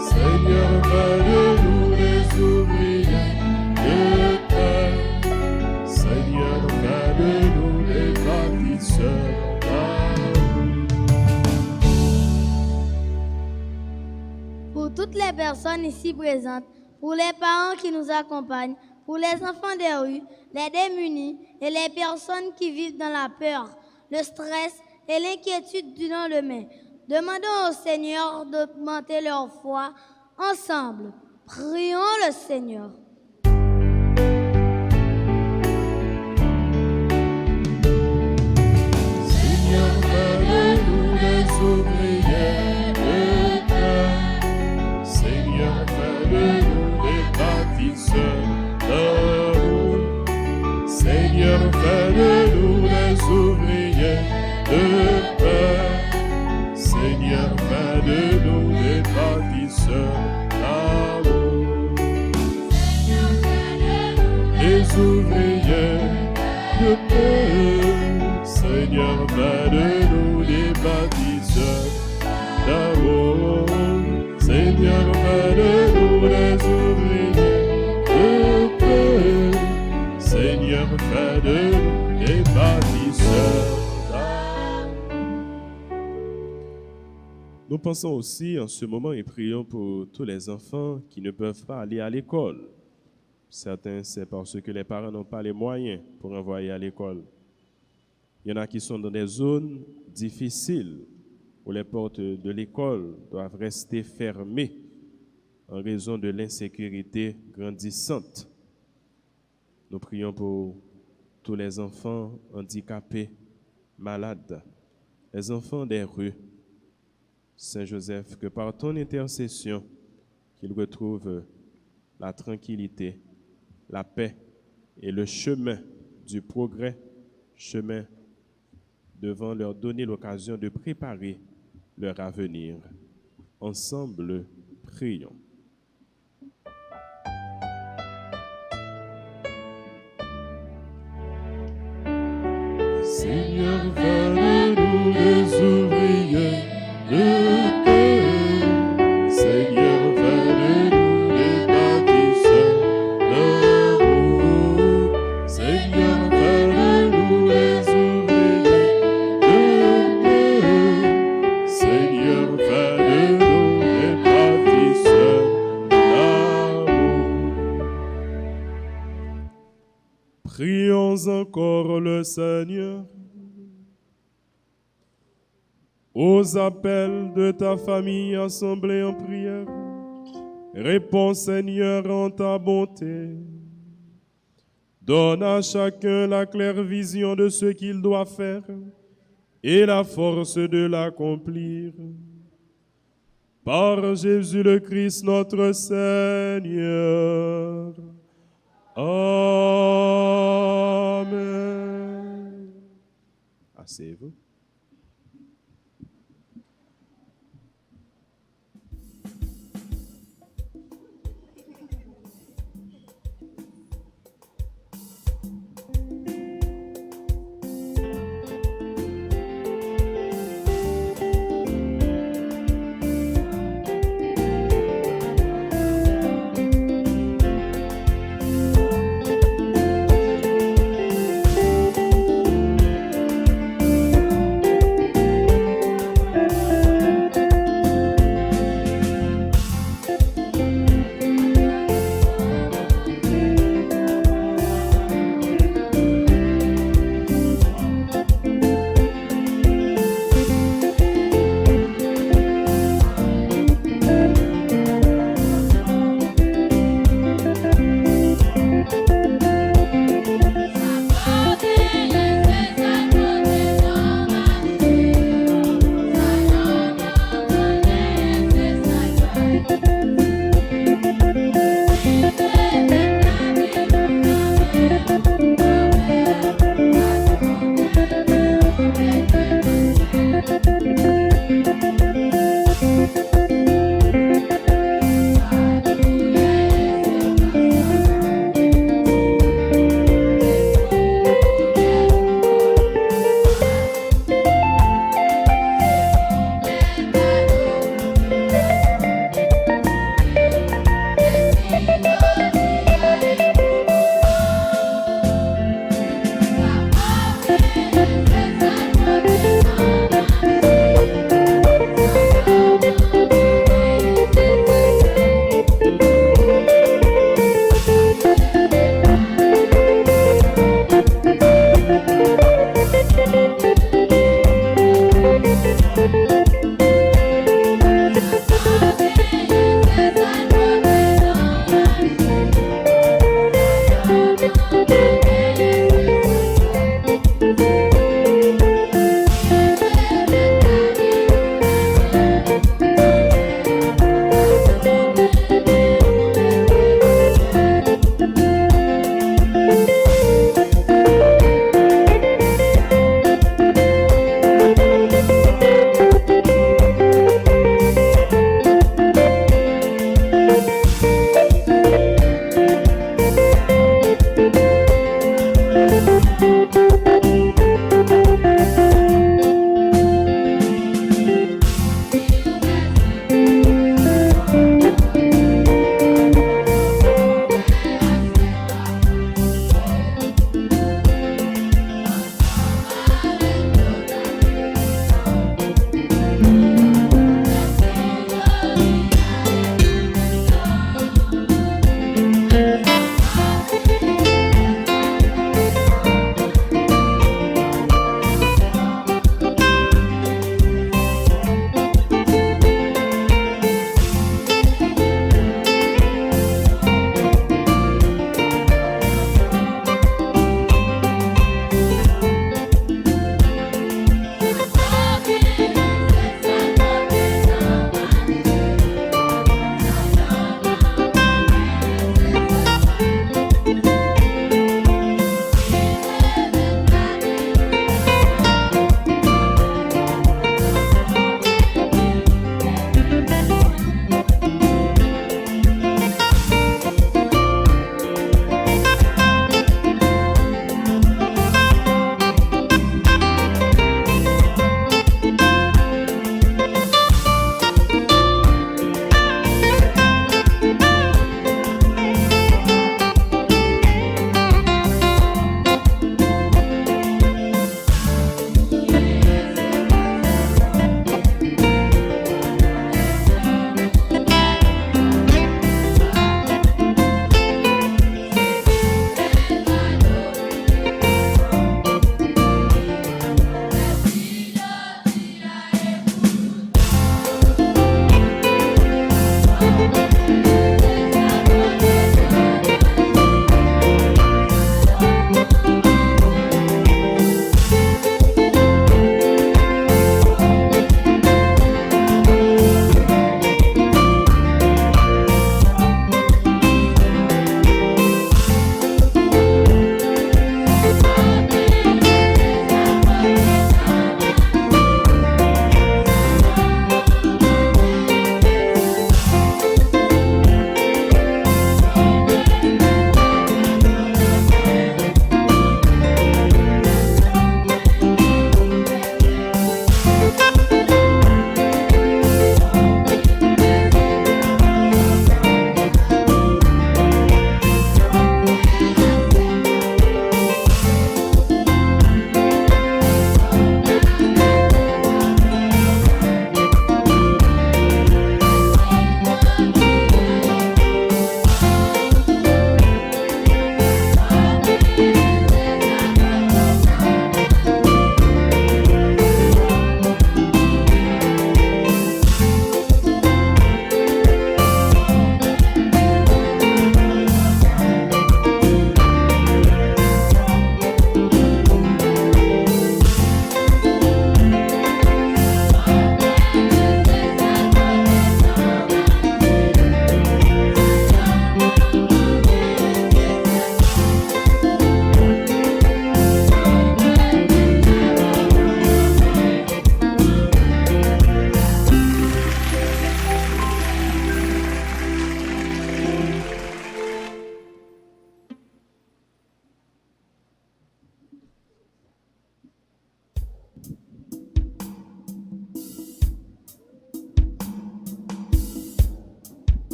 Seigneur, fais-nous les ouvriers de cœur. Seigneur, fais-nous les bâtisseurs d'amour. Pour toutes les personnes ici présentes, pour les parents qui nous accompagnent, pour les enfants des rues, les démunis et les personnes qui vivent dans la peur, le stress et l'inquiétude du lendemain, demandons au Seigneur d'augmenter leur foi. Ensemble, prions le Seigneur. Seigneur, fais-nous les ouvriers de cœur. Seigneur, fais-nous les bâtisseurs d'amour. Seigneur, fais-nous les ouvriers de cœur. Seigneur, fais-nous les bâtisseurs d'amour. Les ouvriers de paix. Seigneur, fais-nous des bâtisseurs d'amour. Seigneur, fais-nous les ouvriers Nous pensons aussi en ce moment et prions pour tous les enfants qui ne peuvent pas aller à l'école. Certains, c'est parce que les parents n'ont pas les moyens pour envoyer à l'école. Il y en a qui sont dans des zones difficiles où les portes de l'école doivent rester fermées en raison de l'insécurité grandissante. Nous prions pour tous les enfants handicapés, malades, les enfants des rues. Saint-Joseph, que par ton intercession, qu'ils retrouvent la tranquillité, la paix et le chemin du progrès, chemin devant leur donner l'occasion de préparer leur avenir. Ensemble, prions. Seigneur, donne-nous les ouvriers de paix. Seigneur, donne-nous les bâtisseurs d'amour. Seigneur, donne-nous les ouvriers de paix. Seigneur, donne-nous les bâtisseurs d'amour. Prions encore le Seigneur. Aux appels de ta famille assemblée en prière, réponds Seigneur en ta bonté. Donne à chacun la claire vision de ce qu'il doit faire et la force de l'accomplir. Par Jésus le Christ notre Seigneur. Amen. Asseyez-vous.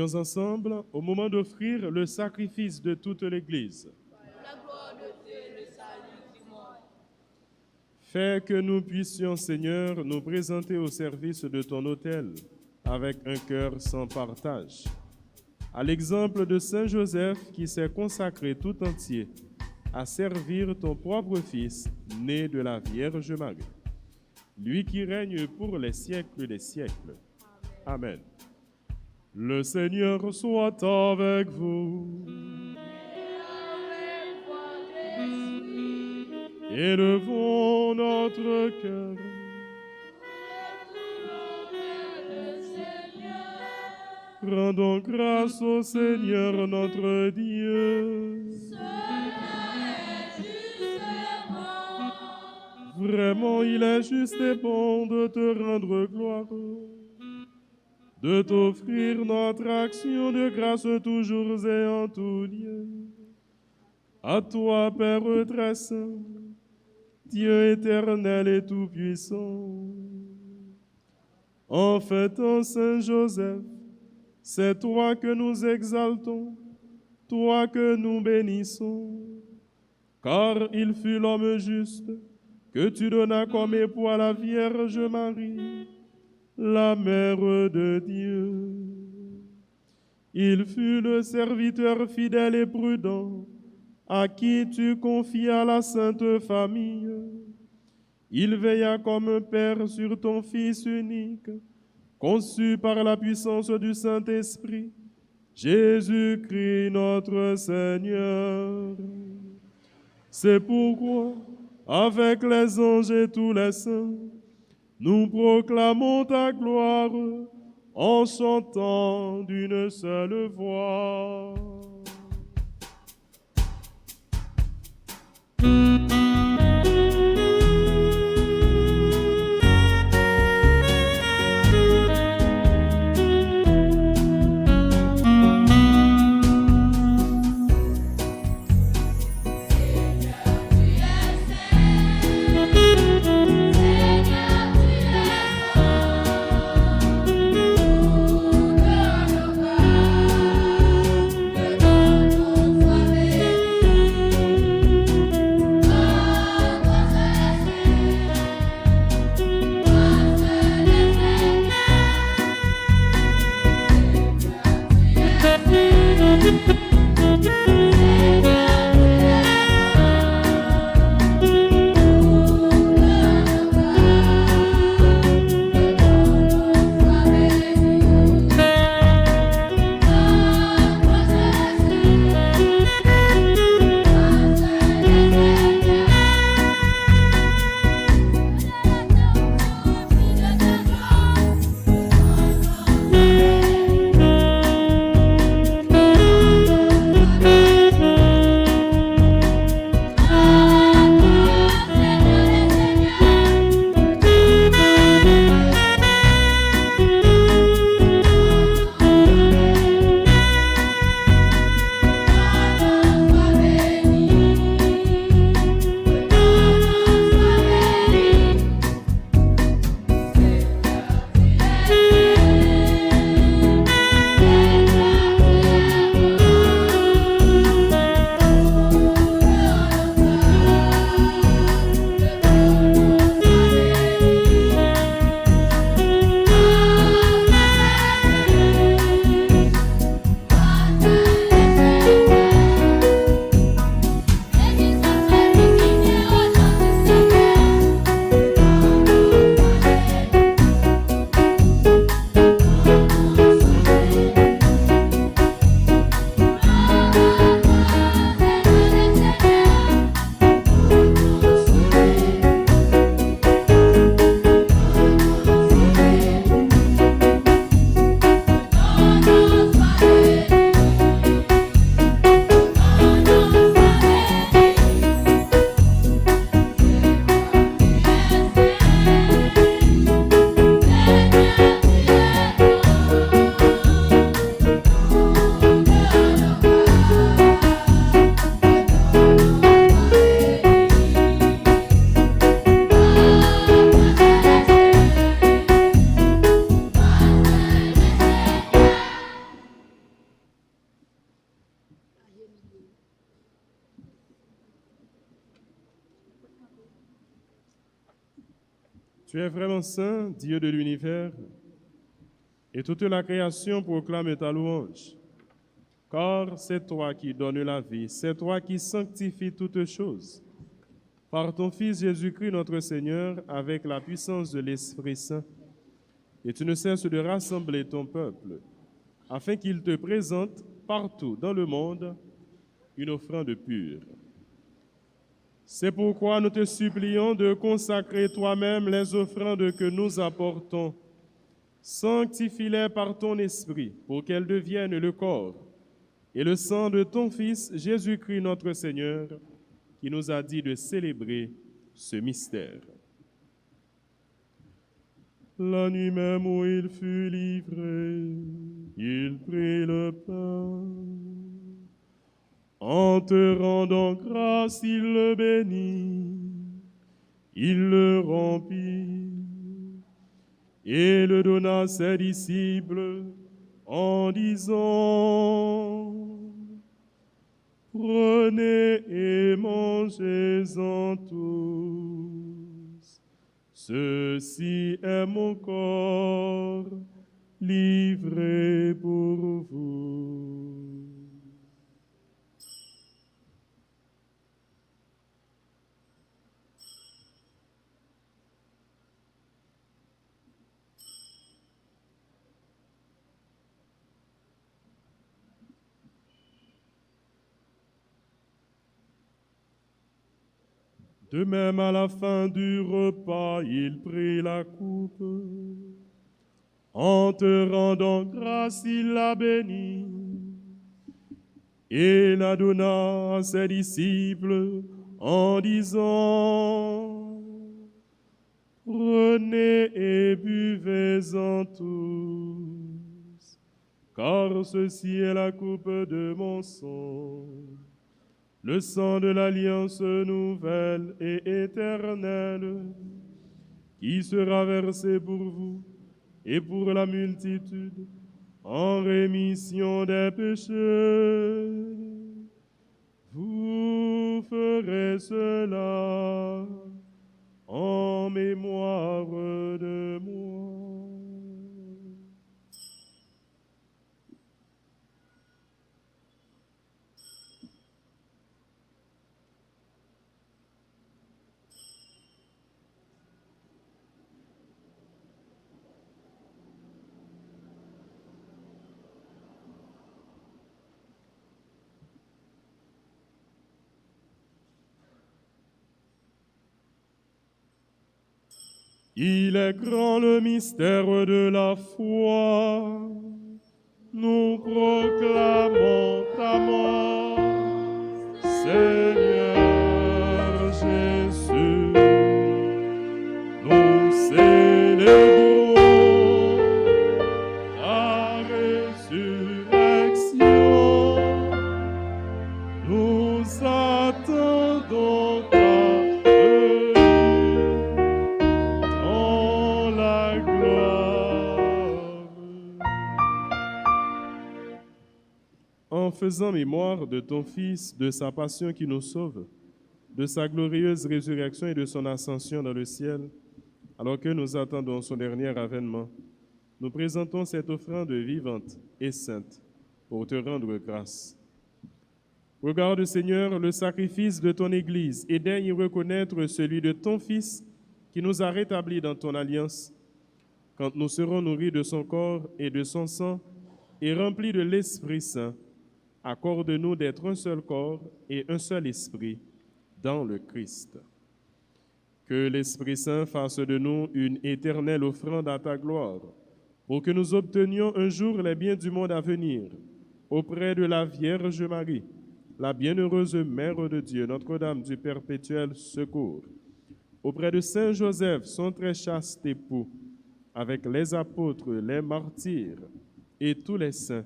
Prions ensemble au moment d'offrir le sacrifice de toute l'Église. Fais que nous puissions, Seigneur, nous présenter au service de ton autel avec un cœur sans partage. À l'exemple de Saint Joseph qui s'est consacré tout entier à servir ton propre Fils, né de la Vierge Marie. Lui qui règne pour les siècles des siècles. Amen. Le Seigneur soit avec vous. Élevons notre cœur. Rendons grâce au Seigneur notre Dieu. Vraiment, il est juste et bon de te rendre gloire, de t'offrir notre action de grâce toujours et en tout lieu. À toi, Père très saint, Dieu éternel et tout-puissant, en fêtant Saint Joseph, c'est toi que nous exaltons, toi que nous bénissons, car il fut l'homme juste que tu donnas comme époux à la Vierge Marie, la Mère de Dieu. Il fut le serviteur fidèle et prudent à qui tu confias la sainte famille. Il veilla comme un père sur ton Fils unique, conçu par la puissance du Saint-Esprit, Jésus-Christ notre Seigneur. C'est pourquoi, avec les anges et tous les saints, nous proclamons ta gloire en chantant d'une seule voix. Seigneur, Tu es vraiment saint, Dieu de l'univers, et toute la création proclame ta louange. Car c'est toi qui donnes la vie, c'est toi qui sanctifies toutes choses. Par ton Fils Jésus-Christ notre Seigneur, avec la puissance de l'Esprit Saint, et tu ne cesses de rassembler ton peuple, afin qu'il te présente partout dans le monde une offrande pure. C'est pourquoi nous te supplions de consacrer toi-même les offrandes que nous apportons. Sanctifie-les par ton esprit pour qu'elles deviennent le corps et le sang de ton Fils Jésus-Christ notre Seigneur, qui nous a dit de célébrer ce mystère. La nuit même où il fut livré, il prit le pain. En te rendant grâce, il le bénit, il le rompit et le donna à ses disciples en disant: Prenez et mangez-en tous. Ceci est mon corps livré pour vous. De même, à la fin du repas, il prit la coupe. En te rendant grâce, il la bénit et la donna à ses disciples en disant: Prenez et buvez-en tous, car ceci est la coupe de mon sang, le sang de l'alliance nouvelle et éternelle, qui sera versé pour vous et pour la multitude en rémission des péchés. Vous ferez cela en mémoire de moi. Il est grand le mystère de la foi. Nous proclamons ta mort, Seigneur Jésus. Nous célébrons ta résurrection. Nous attendons ta en faisant mémoire de ton Fils, de sa passion qui nous sauve, de sa glorieuse résurrection et de son ascension dans le ciel, alors que nous attendons son dernier avènement, nous présentons cette offrande vivante et sainte pour te rendre grâce. Regarde, Seigneur, le sacrifice de ton Église et daigne y reconnaître celui de ton Fils qui nous a rétablis dans ton alliance. Quand nous serons nourris de son corps et de son sang et remplis de l'Esprit Saint, accorde-nous d'être un seul corps et un seul esprit dans le Christ. Que l'Esprit Saint fasse de nous une éternelle offrande à ta gloire, pour que nous obtenions un jour les biens du monde à venir, auprès de la Vierge Marie, la bienheureuse Mère de Dieu, Notre-Dame du perpétuel secours, auprès de Saint Joseph, son très chaste époux, avec les apôtres, les martyrs et tous les saints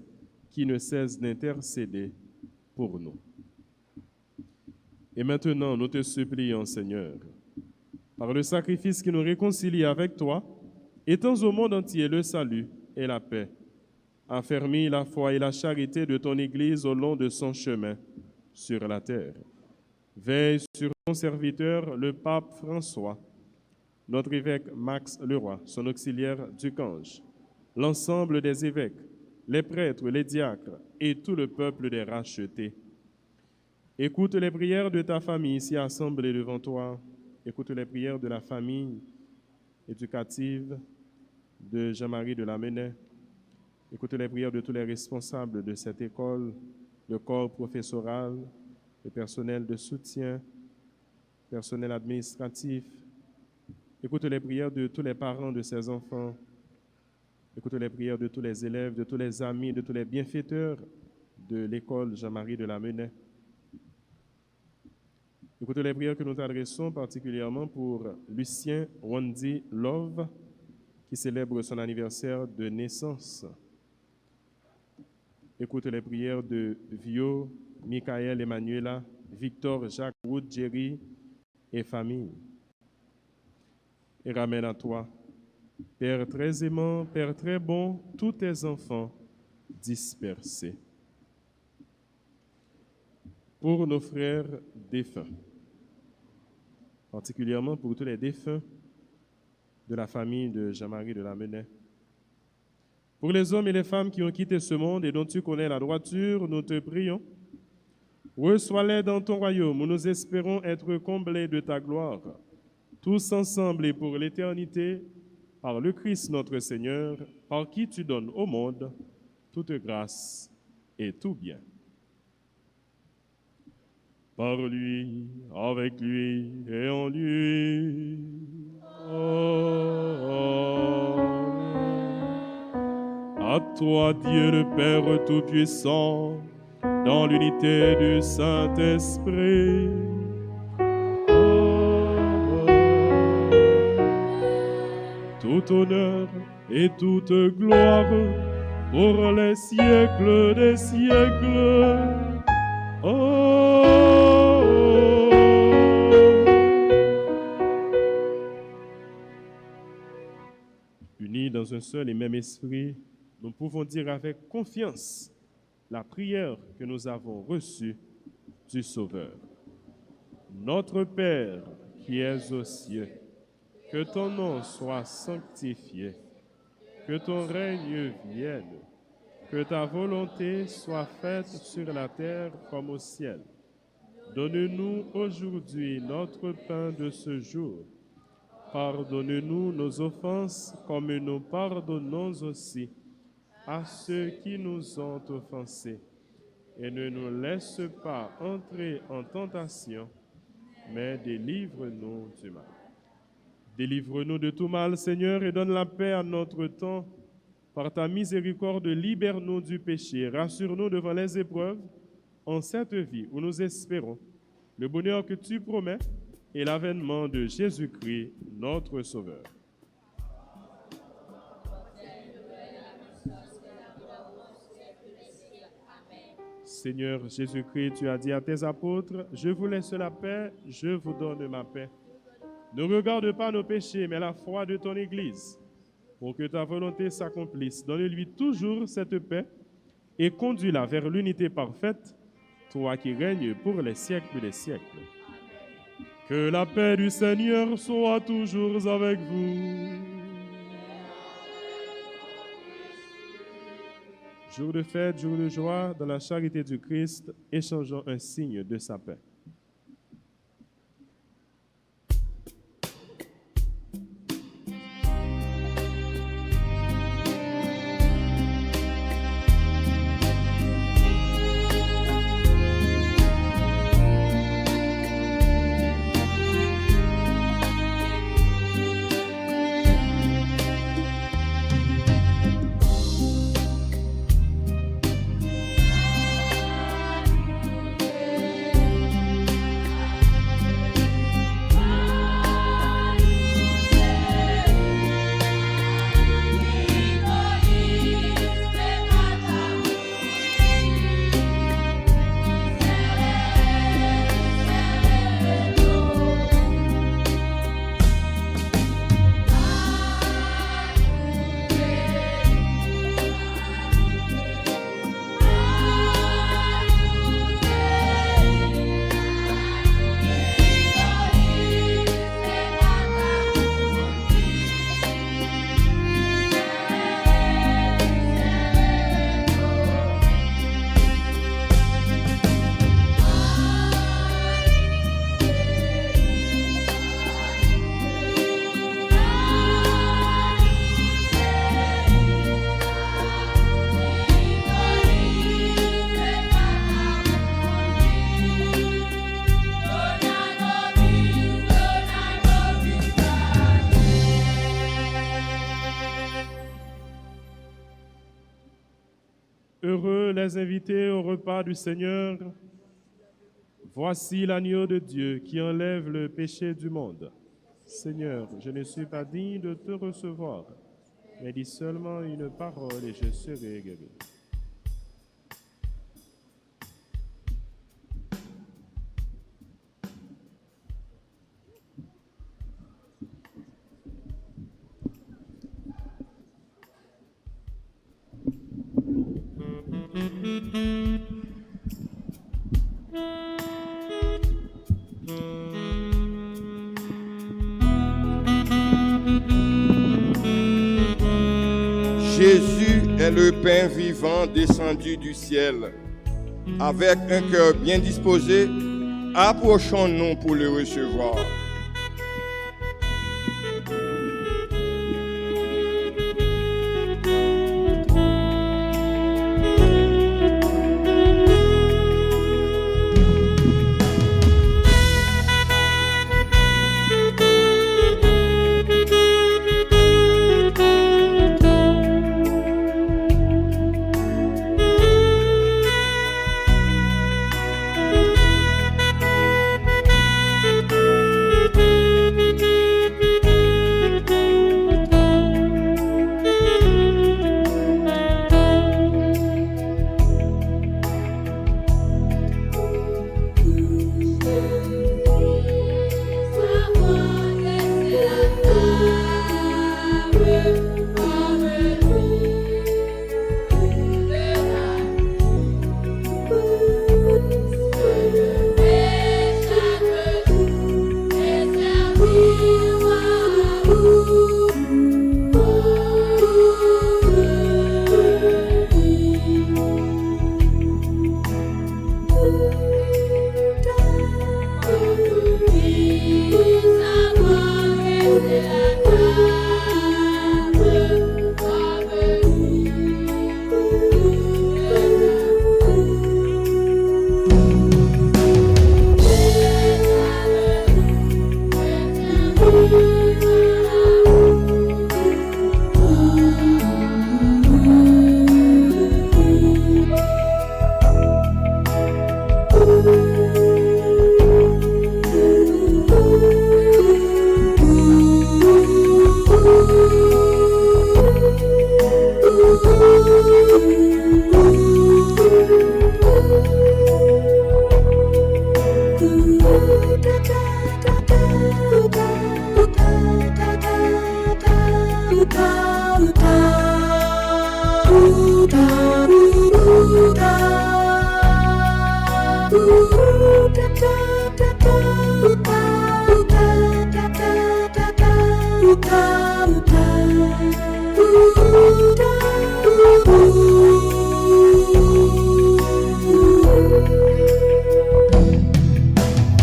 qui ne cessent d'intercéder pour nous. Et maintenant, nous te supplions, Seigneur, par le sacrifice qui nous réconcilie avec toi, étends au monde entier le salut et la paix. Affermis la foi et la charité de ton Église au long de son chemin sur la terre. Veille sur ton serviteur, le pape François, notre évêque Max Leroy, son auxiliaire Ducange, l'ensemble des évêques, les prêtres, les diacres et tout le peuple des rachetés. Écoute les prières de ta famille ici assemblée devant toi. Écoute les prières de la famille éducative de Jean-Marie de Lamennais. Écoute les prières de tous les responsables de cette école, le corps professoral, le personnel de soutien, personnel administratif. Écoute les prières de tous les parents de ces enfants. Écoute les prières de tous les élèves, de tous les amis, de tous les bienfaiteurs de l'école Jean-Marie de Lamennais. Écoute les prières que nous t'adressons particulièrement pour Lucien Wandi Love, qui célèbre son anniversaire de naissance. Écoute les prières de Vio, Michael Emmanuela, Victor Jacques Wood Jerry et famille. Et ramène à toi, Père très aimant, Père très bon, tous tes enfants dispersés. Pour nos frères défunts, particulièrement pour tous les défunts de la famille de Jean-Marie de Lamennais. Pour les hommes et les femmes qui ont quitté ce monde et dont tu connais la droiture, nous te prions. Reçois-les dans ton royaume où nous espérons être comblés de ta gloire, tous ensemble et pour l'éternité, par le Christ notre Seigneur, par qui tu donnes au monde toute grâce et tout bien. Par lui, avec lui et en lui. Amen. À toi, Dieu le Père Tout-Puissant, dans l'unité du Saint-Esprit. Tout honneur et toute gloire pour les siècles des siècles. Unis dans un seul et même esprit, nous pouvons dire avec confiance la prière que nous avons reçue du Sauveur. Notre Père qui es aux cieux, que ton nom soit sanctifié, que ton règne vienne, que ta volonté soit faite sur la terre comme au ciel. Donne-nous aujourd'hui notre pain de ce jour. Pardonne-nous nos offenses comme nous pardonnons aussi à ceux qui nous ont offensés. Et ne nous laisse pas entrer en tentation, mais délivre-nous du mal. Délivre-nous de tout mal, Seigneur, et donne la paix à notre temps. Par ta miséricorde, libère-nous du péché, rassure-nous devant les épreuves, en cette vie où nous espérons le bonheur que tu promets et l'avènement de Jésus-Christ, notre Sauveur. Seigneur Jésus-Christ, tu as dit à tes apôtres, « Je vous laisse la paix, je vous donne ma paix. » Ne regarde pas nos péchés, mais la foi de ton Église. Pour que ta volonté s'accomplisse, donne-lui toujours cette paix et conduis-la vers l'unité parfaite, toi qui règnes pour les siècles des siècles. Que la paix du Seigneur soit toujours avec vous. Jour de fête, jour de joie, dans la charité du Christ, échangeons un signe de sa paix. très invités au repas du Seigneur. Voici l'agneau de Dieu qui enlève le péché du monde. Seigneur, je ne suis pas digne de te recevoir, mais dis seulement une parole et je serai guéri. Jésus est le pain vivant descendu du ciel. Avec un cœur bien disposé, approchons-nous pour le recevoir.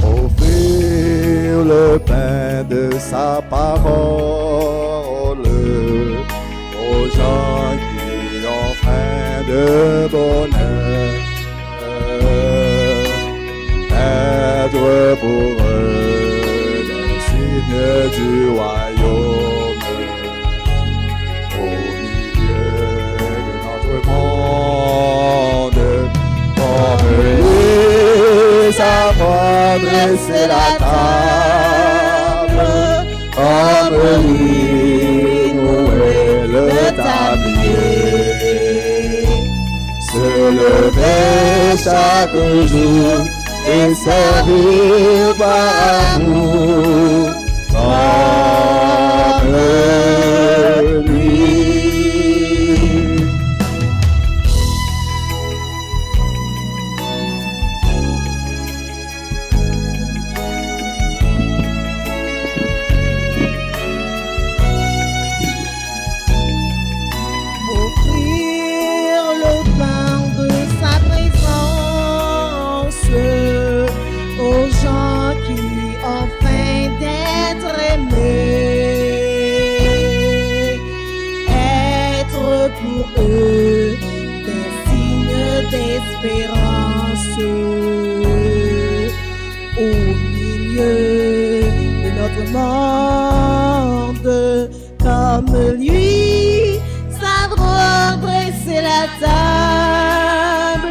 Offrir le pain de sa parole aux gens qui ont faim de bonheur, être pour eux le signe du royaume au milieu de notre monde. Comme lui, savoir dresser la table, comme lui, nouer le tablier, se lever chaque jour et servir par amour comme lui. Offrir le pain de sa présence aux gens qui ont faim d'être aimés, être pour eux des signes d'espérance au milieu de notre monde, comme lui, savoir dresser la table,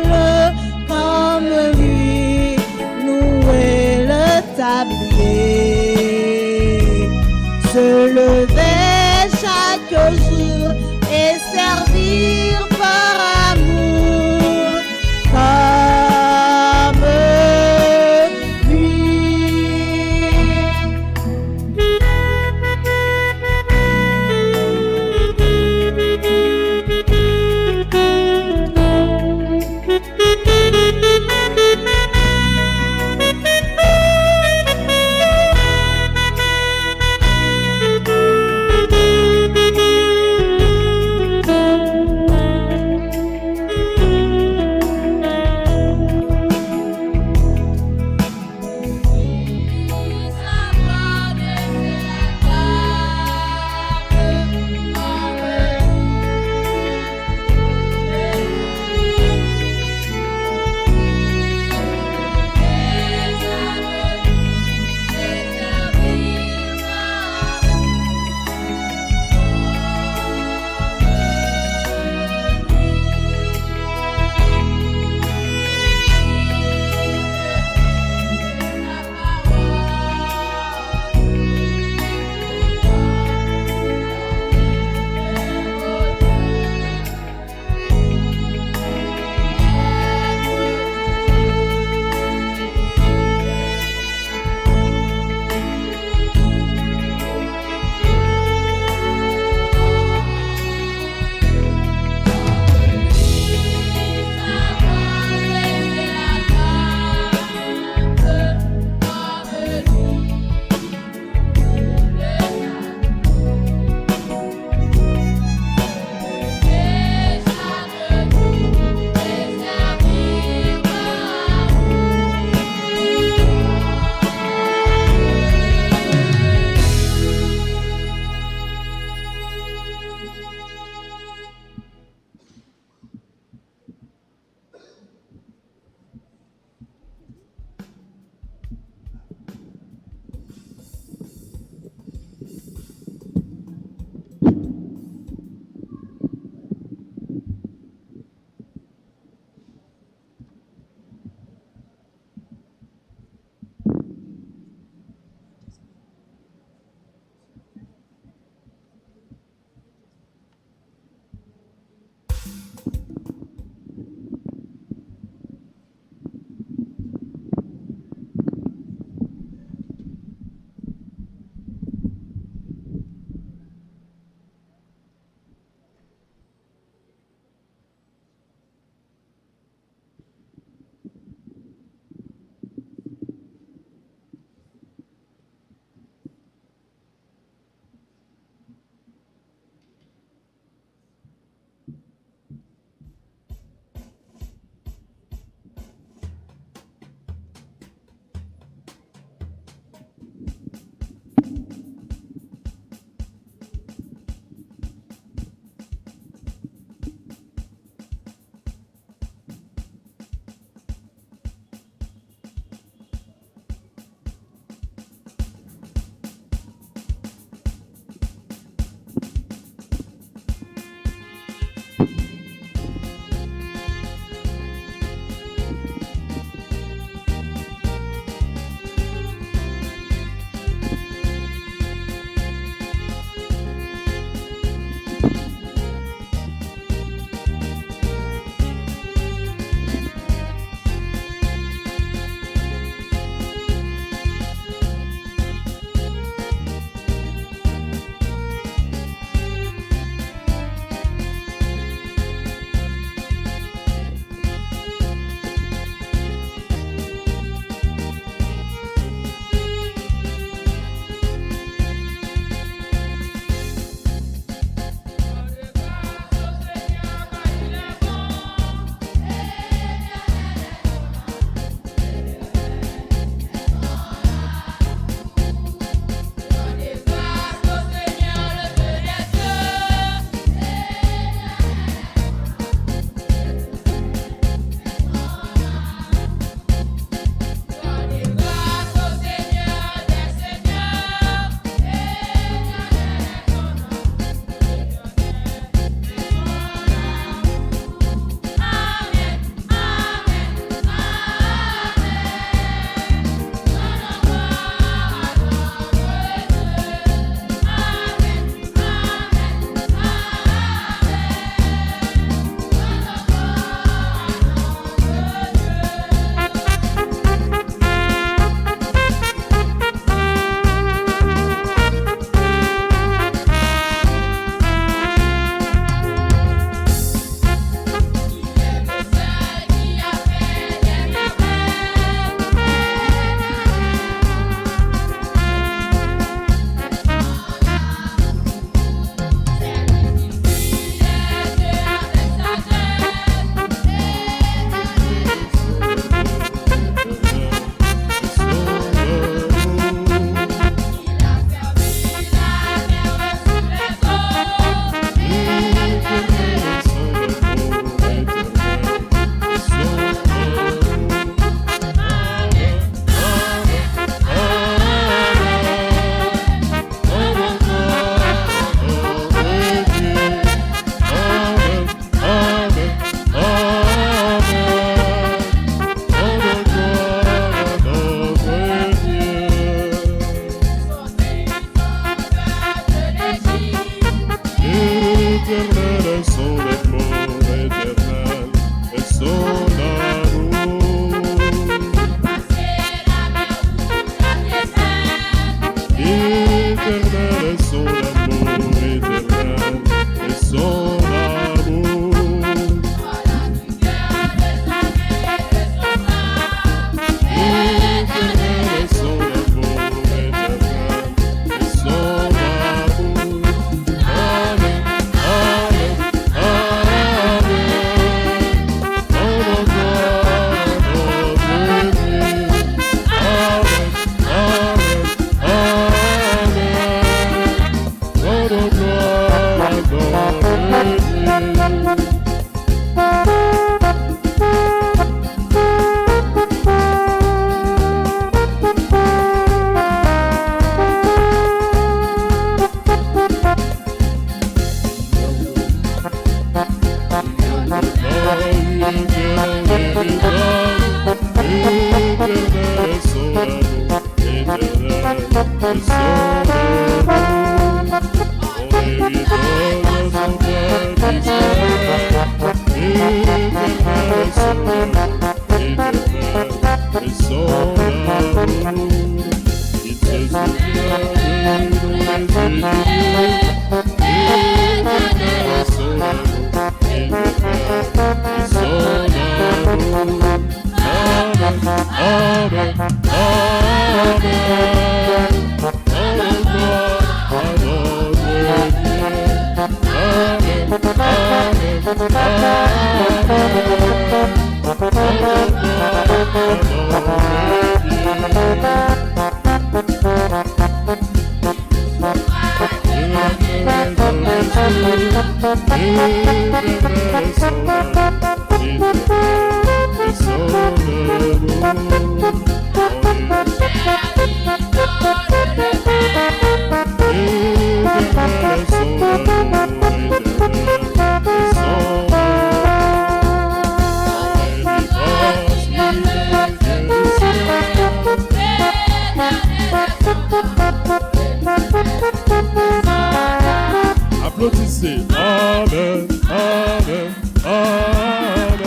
Applaudissez. Amen, Amen, Amen.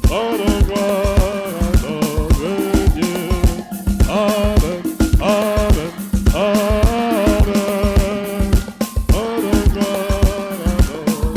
Rendons gloire à notre Dieu. Amen, Amen, Amen. Rendons gloire à notre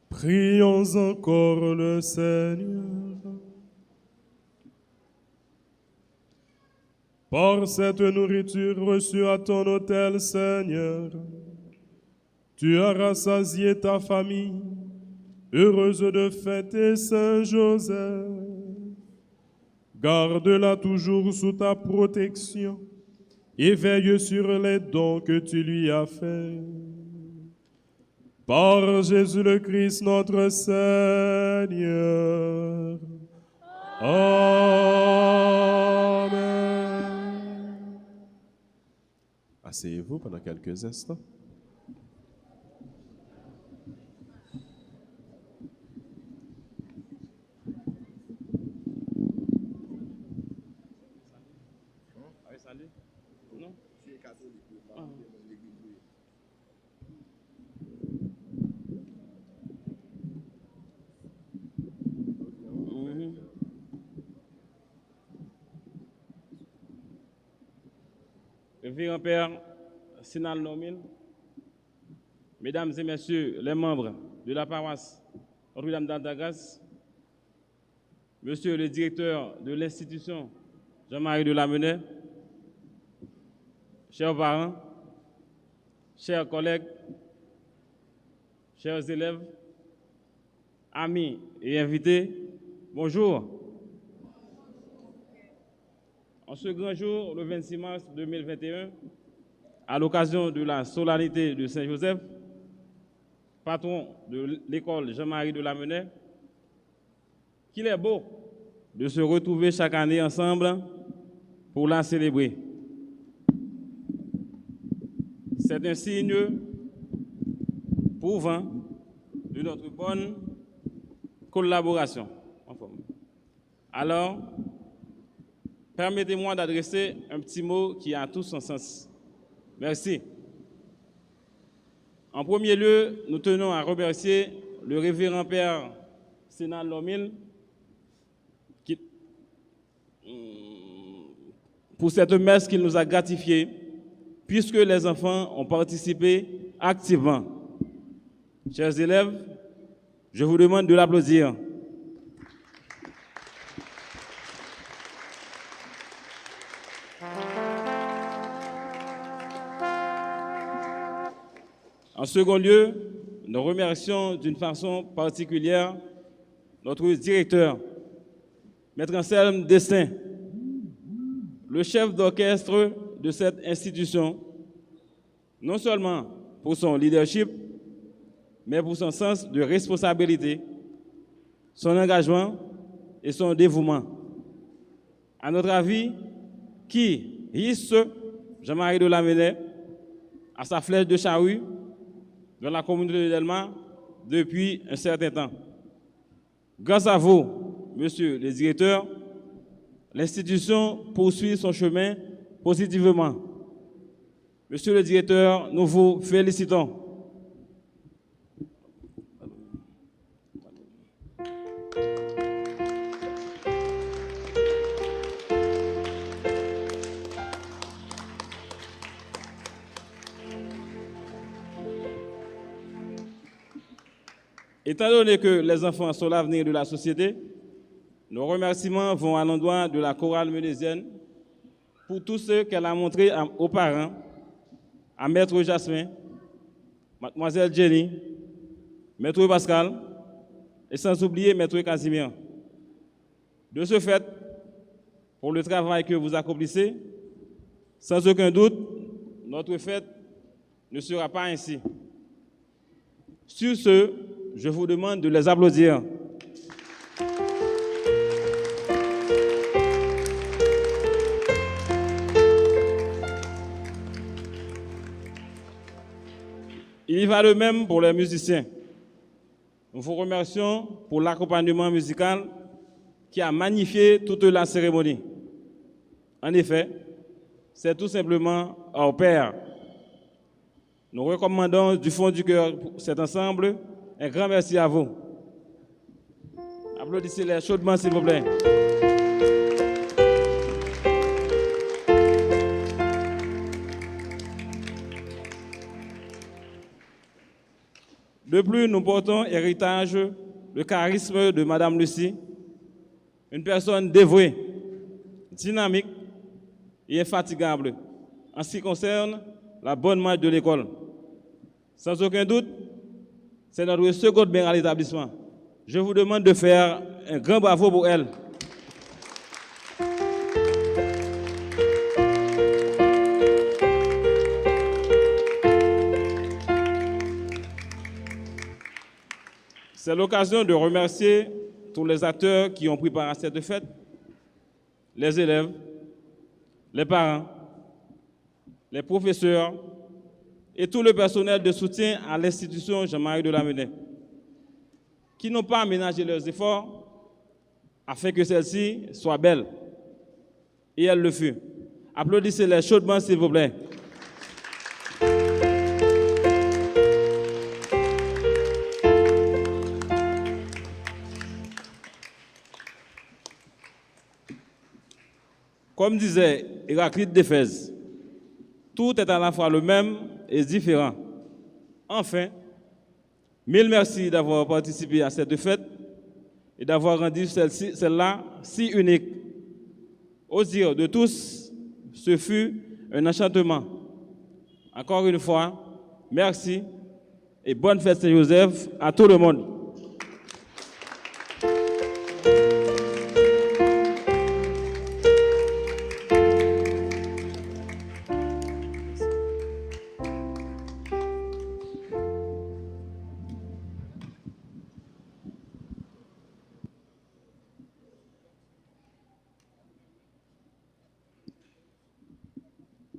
Prions encore le Seigneur. Par cette nourriture reçue à ton autel, Seigneur, tu as rassasié ta famille, heureuse de fêter Saint Joseph. Garde-la toujours sous ta protection et veille sur les dons que tu lui as faits. Par Jésus le Christ, notre Seigneur. Amen. Asseyez-vous pendant quelques instants. Révérend Père Sinal Nomil, Mesdames et Messieurs les membres de la paroisse Notre-Dame d'Alta-Grâce, Monsieur le directeur de l'institution Jean-Marie de Lamennais, chers parents, chers collègues, chers élèves, amis et invités, bonjour. En ce grand jour, le 26 mars 2021, à l'occasion de la solennité de Saint-Joseph, patron de l'école Jean-Marie de Lamennais, qu'il est beau de se retrouver chaque année ensemble pour la célébrer. C'est un signe prouvant de notre bonne collaboration. Alors, permettez-moi d'adresser un petit mot qui a tout son sens. Merci. En premier lieu, nous tenons à remercier le révérend Père Sinal Nomil pour cette messe qu'il nous a gratifiée, puisque les enfants ont participé activement. Chers élèves, je vous demande de l'applaudir. En second lieu, nous remercions d'une façon particulière notre directeur, Maître Anselme Destin, le chef d'orchestre de cette institution, non seulement pour son leadership, mais pour son sens de responsabilité, son engagement et son dévouement. À notre avis, qui hisse Jean-Marie de Lamennais à sa flèche de charrue dans la communauté de Delma depuis un certain temps. Grâce à vous, monsieur le directeur, l'institution poursuit son chemin positivement. Monsieur le directeur, nous vous félicitons. Étant donné que les enfants sont l'avenir de la société, nos remerciements vont à l'endroit de la chorale menésienne pour tout ce qu'elle a montré aux parents, à Maître Jasmin, Mademoiselle Jenny, Maître Pascal et sans oublier Maître Casimir. De ce fait, pour le travail que vous accomplissez, sans aucun doute, notre fête ne sera pas ainsi. Sur ce, je vous demande de les applaudir. Il y va de même pour les musiciens. Nous vous remercions pour l'accompagnement musical qui a magnifié toute la cérémonie. En effet, c'est tout simplement hors pair. Nous recommandons du fond du cœur pour cet ensemble. Un grand merci à vous. Applaudissez-les chaudement, s'il vous plaît. De plus, nous portons héritage le charisme de Madame Lucie, une personne dévouée, dynamique et infatigable en ce qui concerne la bonne marche de l'école. Sans aucun doute, c'est notre seconde mère à l'établissement. Je vous demande de faire un grand bravo pour elle. C'est l'occasion de remercier tous les acteurs qui ont pris part à cette fête, les élèves, les parents, les professeurs et tout le personnel de soutien à l'institution Jean-Marie de Lamennais, qui n'ont pas aménagé leurs efforts afin que celle-ci soit belle. Et elle le fut. Applaudissez-les chaudement, s'il vous plaît. Comme disait Héraclite d'Éphèse, tout est à la fois le même et différent. Enfin, mille merci d'avoir participé à cette fête et d'avoir rendu celle-là si unique. Au dire de tous, ce fut un enchantement. Encore une fois, merci et bonne fête Saint-Joseph à tout le monde.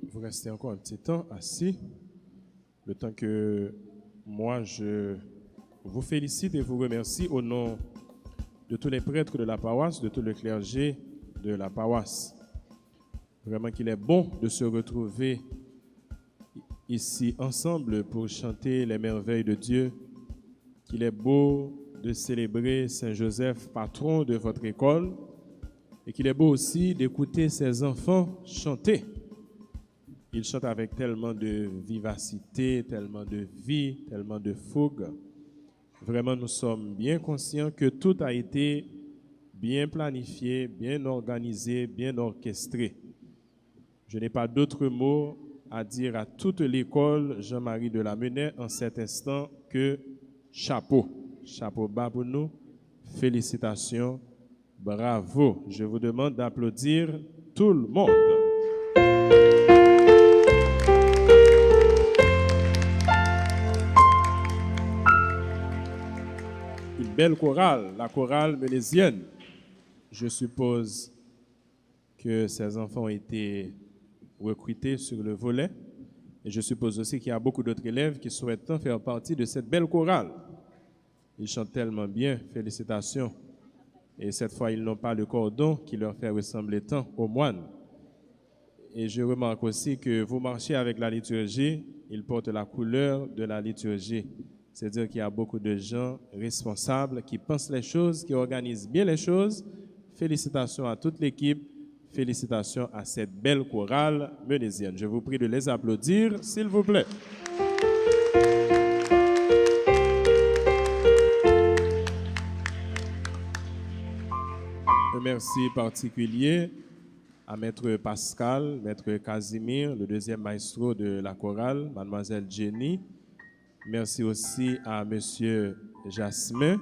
Vous restez encore un petit temps assis, le temps que moi je vous félicite et vous remercie au nom de tous les prêtres de la paroisse, de tout le clergé de la paroisse. Vraiment qu'il est bon de se retrouver ici ensemble pour chanter les merveilles de Dieu, qu'il est beau de célébrer Saint Joseph, patron de votre école, et qu'il est beau aussi d'écouter ses enfants chanter. Ils chantent avec tellement de vivacité, tellement de vie, tellement de fougue. Vraiment, nous sommes bien conscients que tout a été bien planifié, bien organisé, bien orchestré. Je n'ai pas d'autres mots à dire à toute l'école Jean-Marie de Lamennais en cet instant que chapeau. Chapeau bas pour nous. Félicitations. Bravo. Je vous demande d'applaudir tout le monde. Une belle chorale, la chorale menésienne. Je suppose que ces enfants ont été recrutés sur le volet. Et je suppose aussi qu'il y a beaucoup d'autres élèves qui souhaitent faire partie de cette belle chorale. Ils chantent tellement bien, félicitations. Et cette fois, ils n'ont pas le cordon qui leur fait ressembler tant aux moines. Et je remarque aussi que vous marchez avec la liturgie, ils portent la couleur de la liturgie. C'est-à-dire qu'il y a beaucoup de gens responsables qui pensent les choses, qui organisent bien les choses. Félicitations à toute l'équipe. Félicitations à cette belle chorale menésienne. Je vous prie de les applaudir, s'il vous plaît. Un merci particulier à Maître Pascal, Maître Casimir, le deuxième maestro de la chorale, Mademoiselle Jenny. Merci aussi à Monsieur Jasmin,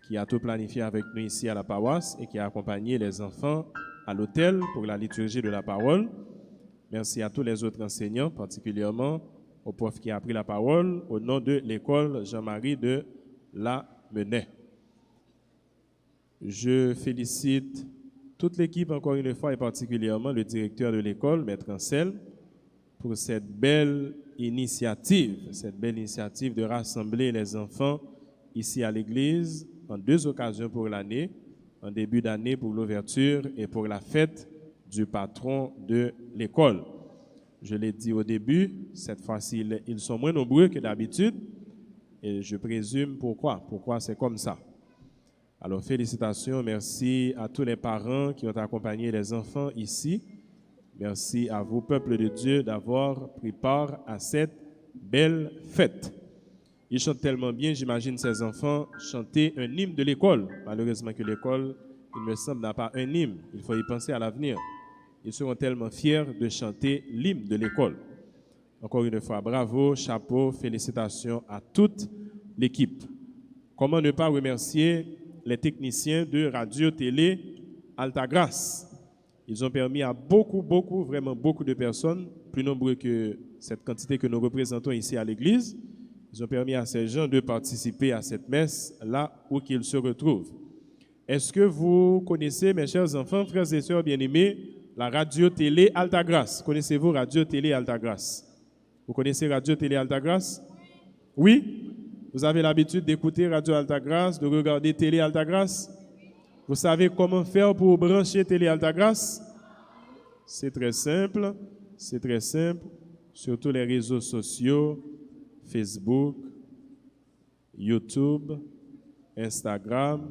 qui a tout planifié avec nous ici à la paroisse et qui a accompagné les enfants à l'hôtel pour la liturgie de la parole. Merci à tous les autres enseignants, particulièrement au prof qui a pris la parole au nom de l'école Jean-Marie de La Menay. Je félicite toute l'équipe encore une fois et particulièrement le directeur de l'école, Maître Ansel, pour cette belle initiative de rassembler les enfants ici à l'église en deux occasions pour l'année, en début d'année pour l'ouverture et pour la fête du patron de l'école. Je l'ai dit au début, cette fois-ci, ils sont moins nombreux que d'habitude et je présume pourquoi c'est comme ça. Alors félicitations, merci à tous les parents qui ont accompagné les enfants ici. Merci à vous, peuple de Dieu, d'avoir pris part à cette belle fête. Ils chantent tellement bien, j'imagine ces enfants chanter un hymne de l'école. Malheureusement que l'école, il me semble, n'a pas un hymne. Il faut y penser à l'avenir. Ils seront tellement fiers de chanter l'hymne de l'école. Encore une fois, bravo, chapeau, félicitations à toute l'équipe. Comment ne pas remercier les techniciens de Radio-Télé Altagrace. Ils ont permis à vraiment beaucoup de personnes, plus nombreux que cette quantité que nous représentons ici à l'église, ils ont permis à ces gens de participer à cette messe là où qu'ils se retrouvent. Est-ce que vous connaissez, mes chers enfants, frères et sœurs bien-aimés, la Radio-Télé Altagrace? Connaissez-vous Radio-Télé Altagrace? Vous connaissez Radio-Télé Altagrace? Oui? Vous avez l'habitude d'écouter Radio Altagrace, de regarder Télé Altagrace? Vous savez comment faire pour brancher Télé Altagrace? C'est très simple, sur tous les réseaux sociaux, Facebook, YouTube, Instagram,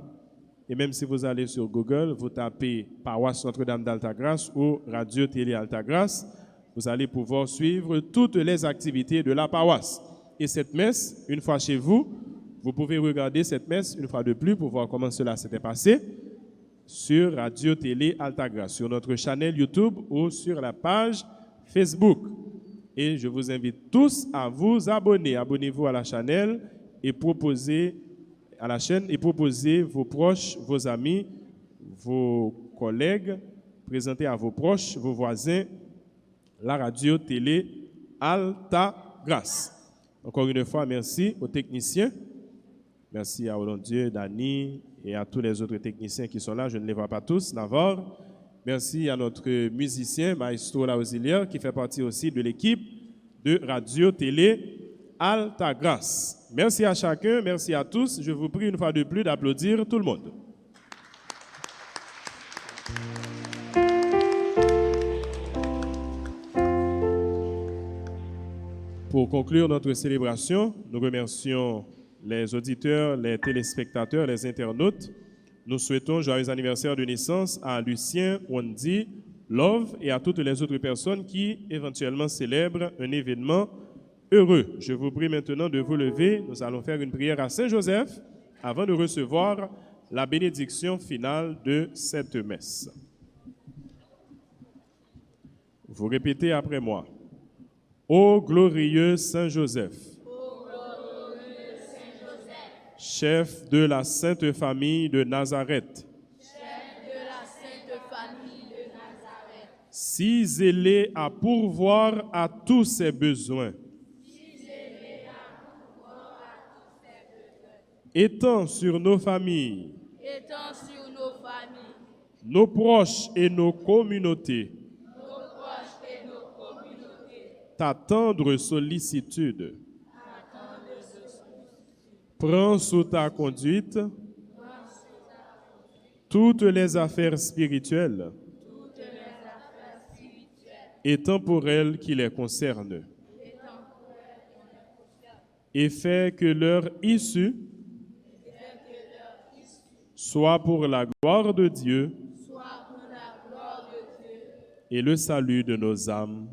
et même si vous allez sur Google, vous tapez Paroisse Notre-Dame d'Altagrace ou Radio Télé Altagrace, vous allez pouvoir suivre toutes les activités de la paroisse. Et cette messe, une fois chez vous, vous pouvez regarder cette messe une fois de plus pour voir comment cela s'était passé sur Radio Télé Altagrace, sur notre chaîne YouTube ou sur la page Facebook. Et je vous invite tous à vous abonner. Abonnez-vous à la chaîne et proposez vos proches, vos amis, vos collègues, présentez à vos proches, vos voisins, la Radio Télé Altagrace. Encore une fois, merci aux techniciens. Merci à Dieu, Dani et à tous les autres techniciens qui sont là. Je ne les vois pas tous. Navarre. Merci à notre musicien, Maestro Auxiliaire, qui fait partie aussi de l'équipe de Radio Télé Altagrace. Merci à chacun, merci à tous. Je vous prie une fois de plus d'applaudir tout le monde. Pour conclure notre célébration, nous remercions les auditeurs, les téléspectateurs, les internautes. Nous souhaitons joyeux anniversaire de naissance à Lucien, Wondi, Love et à toutes les autres personnes qui éventuellement célèbrent un événement heureux. Je vous prie maintenant de vous lever. Nous allons faire une prière à Saint-Joseph avant de recevoir la bénédiction finale de cette messe. Vous répétez après moi. Ô glorieux Saint-Joseph, chef de la Sainte Famille de Nazareth, si zélé à pourvoir à tous ses besoins, étends sur nos familles, nos proches et nos communautés, ta tendre sollicitude. Prends sous ta conduite toutes les affaires spirituelles et temporelles qui les concernent, et fais que leur issue soit pour la gloire de Dieu et le salut de nos âmes.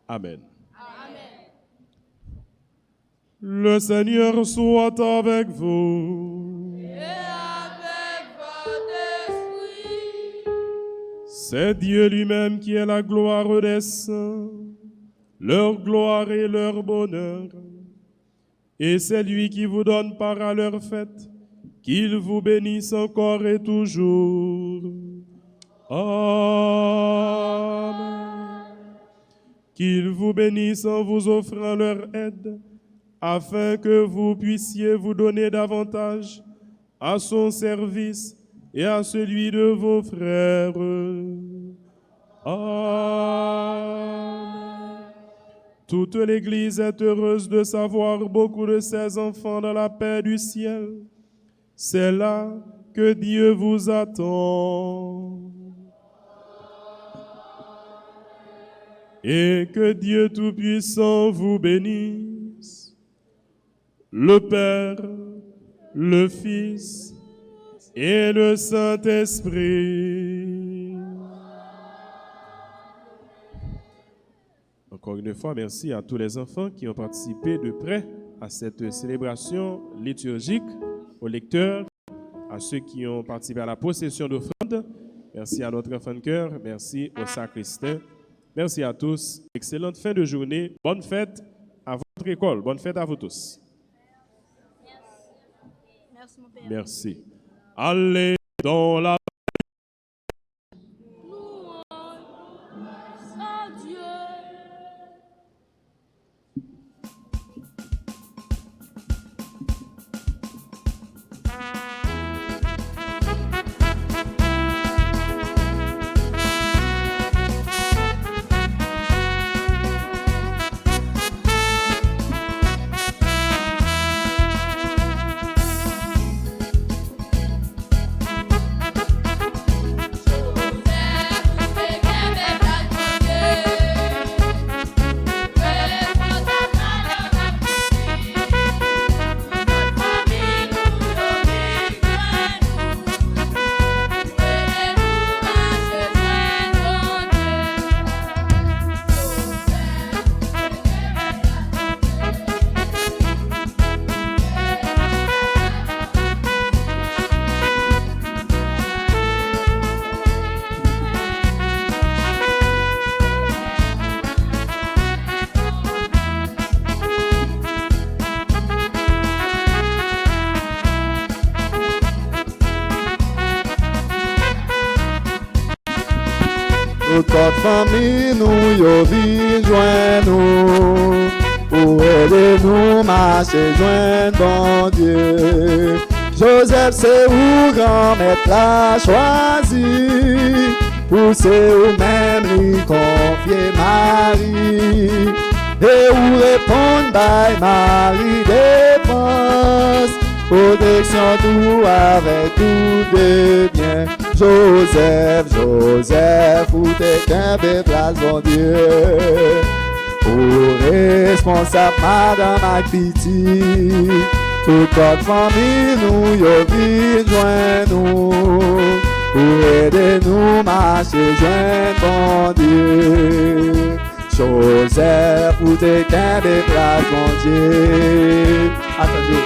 Amen. Le Seigneur soit avec vous. Et avec votre esprit. C'est Dieu lui-même qui est la gloire des saints, leur gloire et leur bonheur. Et c'est lui qui vous donne part à leur fête, qu'il vous bénisse encore et toujours. Amen. Qu'il vous bénisse en vous offrant leur aide, afin que vous puissiez vous donner davantage à son service et à celui de vos frères. Amen. Toute l'Église est heureuse de savoir beaucoup de ses enfants dans la paix du ciel. C'est là que Dieu vous attend. Et que Dieu Tout-Puissant vous bénisse, le Père, le Fils et le Saint-Esprit. Encore une fois, merci à tous les enfants qui ont participé de près à cette célébration liturgique, aux lecteurs, à ceux qui ont participé à la possession d'offrandes. Merci à notre enfant de cœur, merci au sacristain. Merci à tous. Excellente fin de journée. Bonne fête à votre école. Bonne fête à vous tous. Merci, mon père. Merci. Allez dans la toute notre famille, nous yo vin joindre nous, pour aider nous marcher joindre bon Dieu. Joseph c'est où grand-mère l'a choisi, pour c'est ou même lui confier Marie, et où répondre by Marie dépense, protection tout avec tout de bien. Joseph, Joseph, où t'es qu'un bel place, bon Dieu. Pour responsable, madame ak piti, toute notre famille, nous yo vin joindre nous, pour aider nous marcher joindre bon Dieu. Joseph, où t'es qu'un bel place, bon Dieu. Attendez.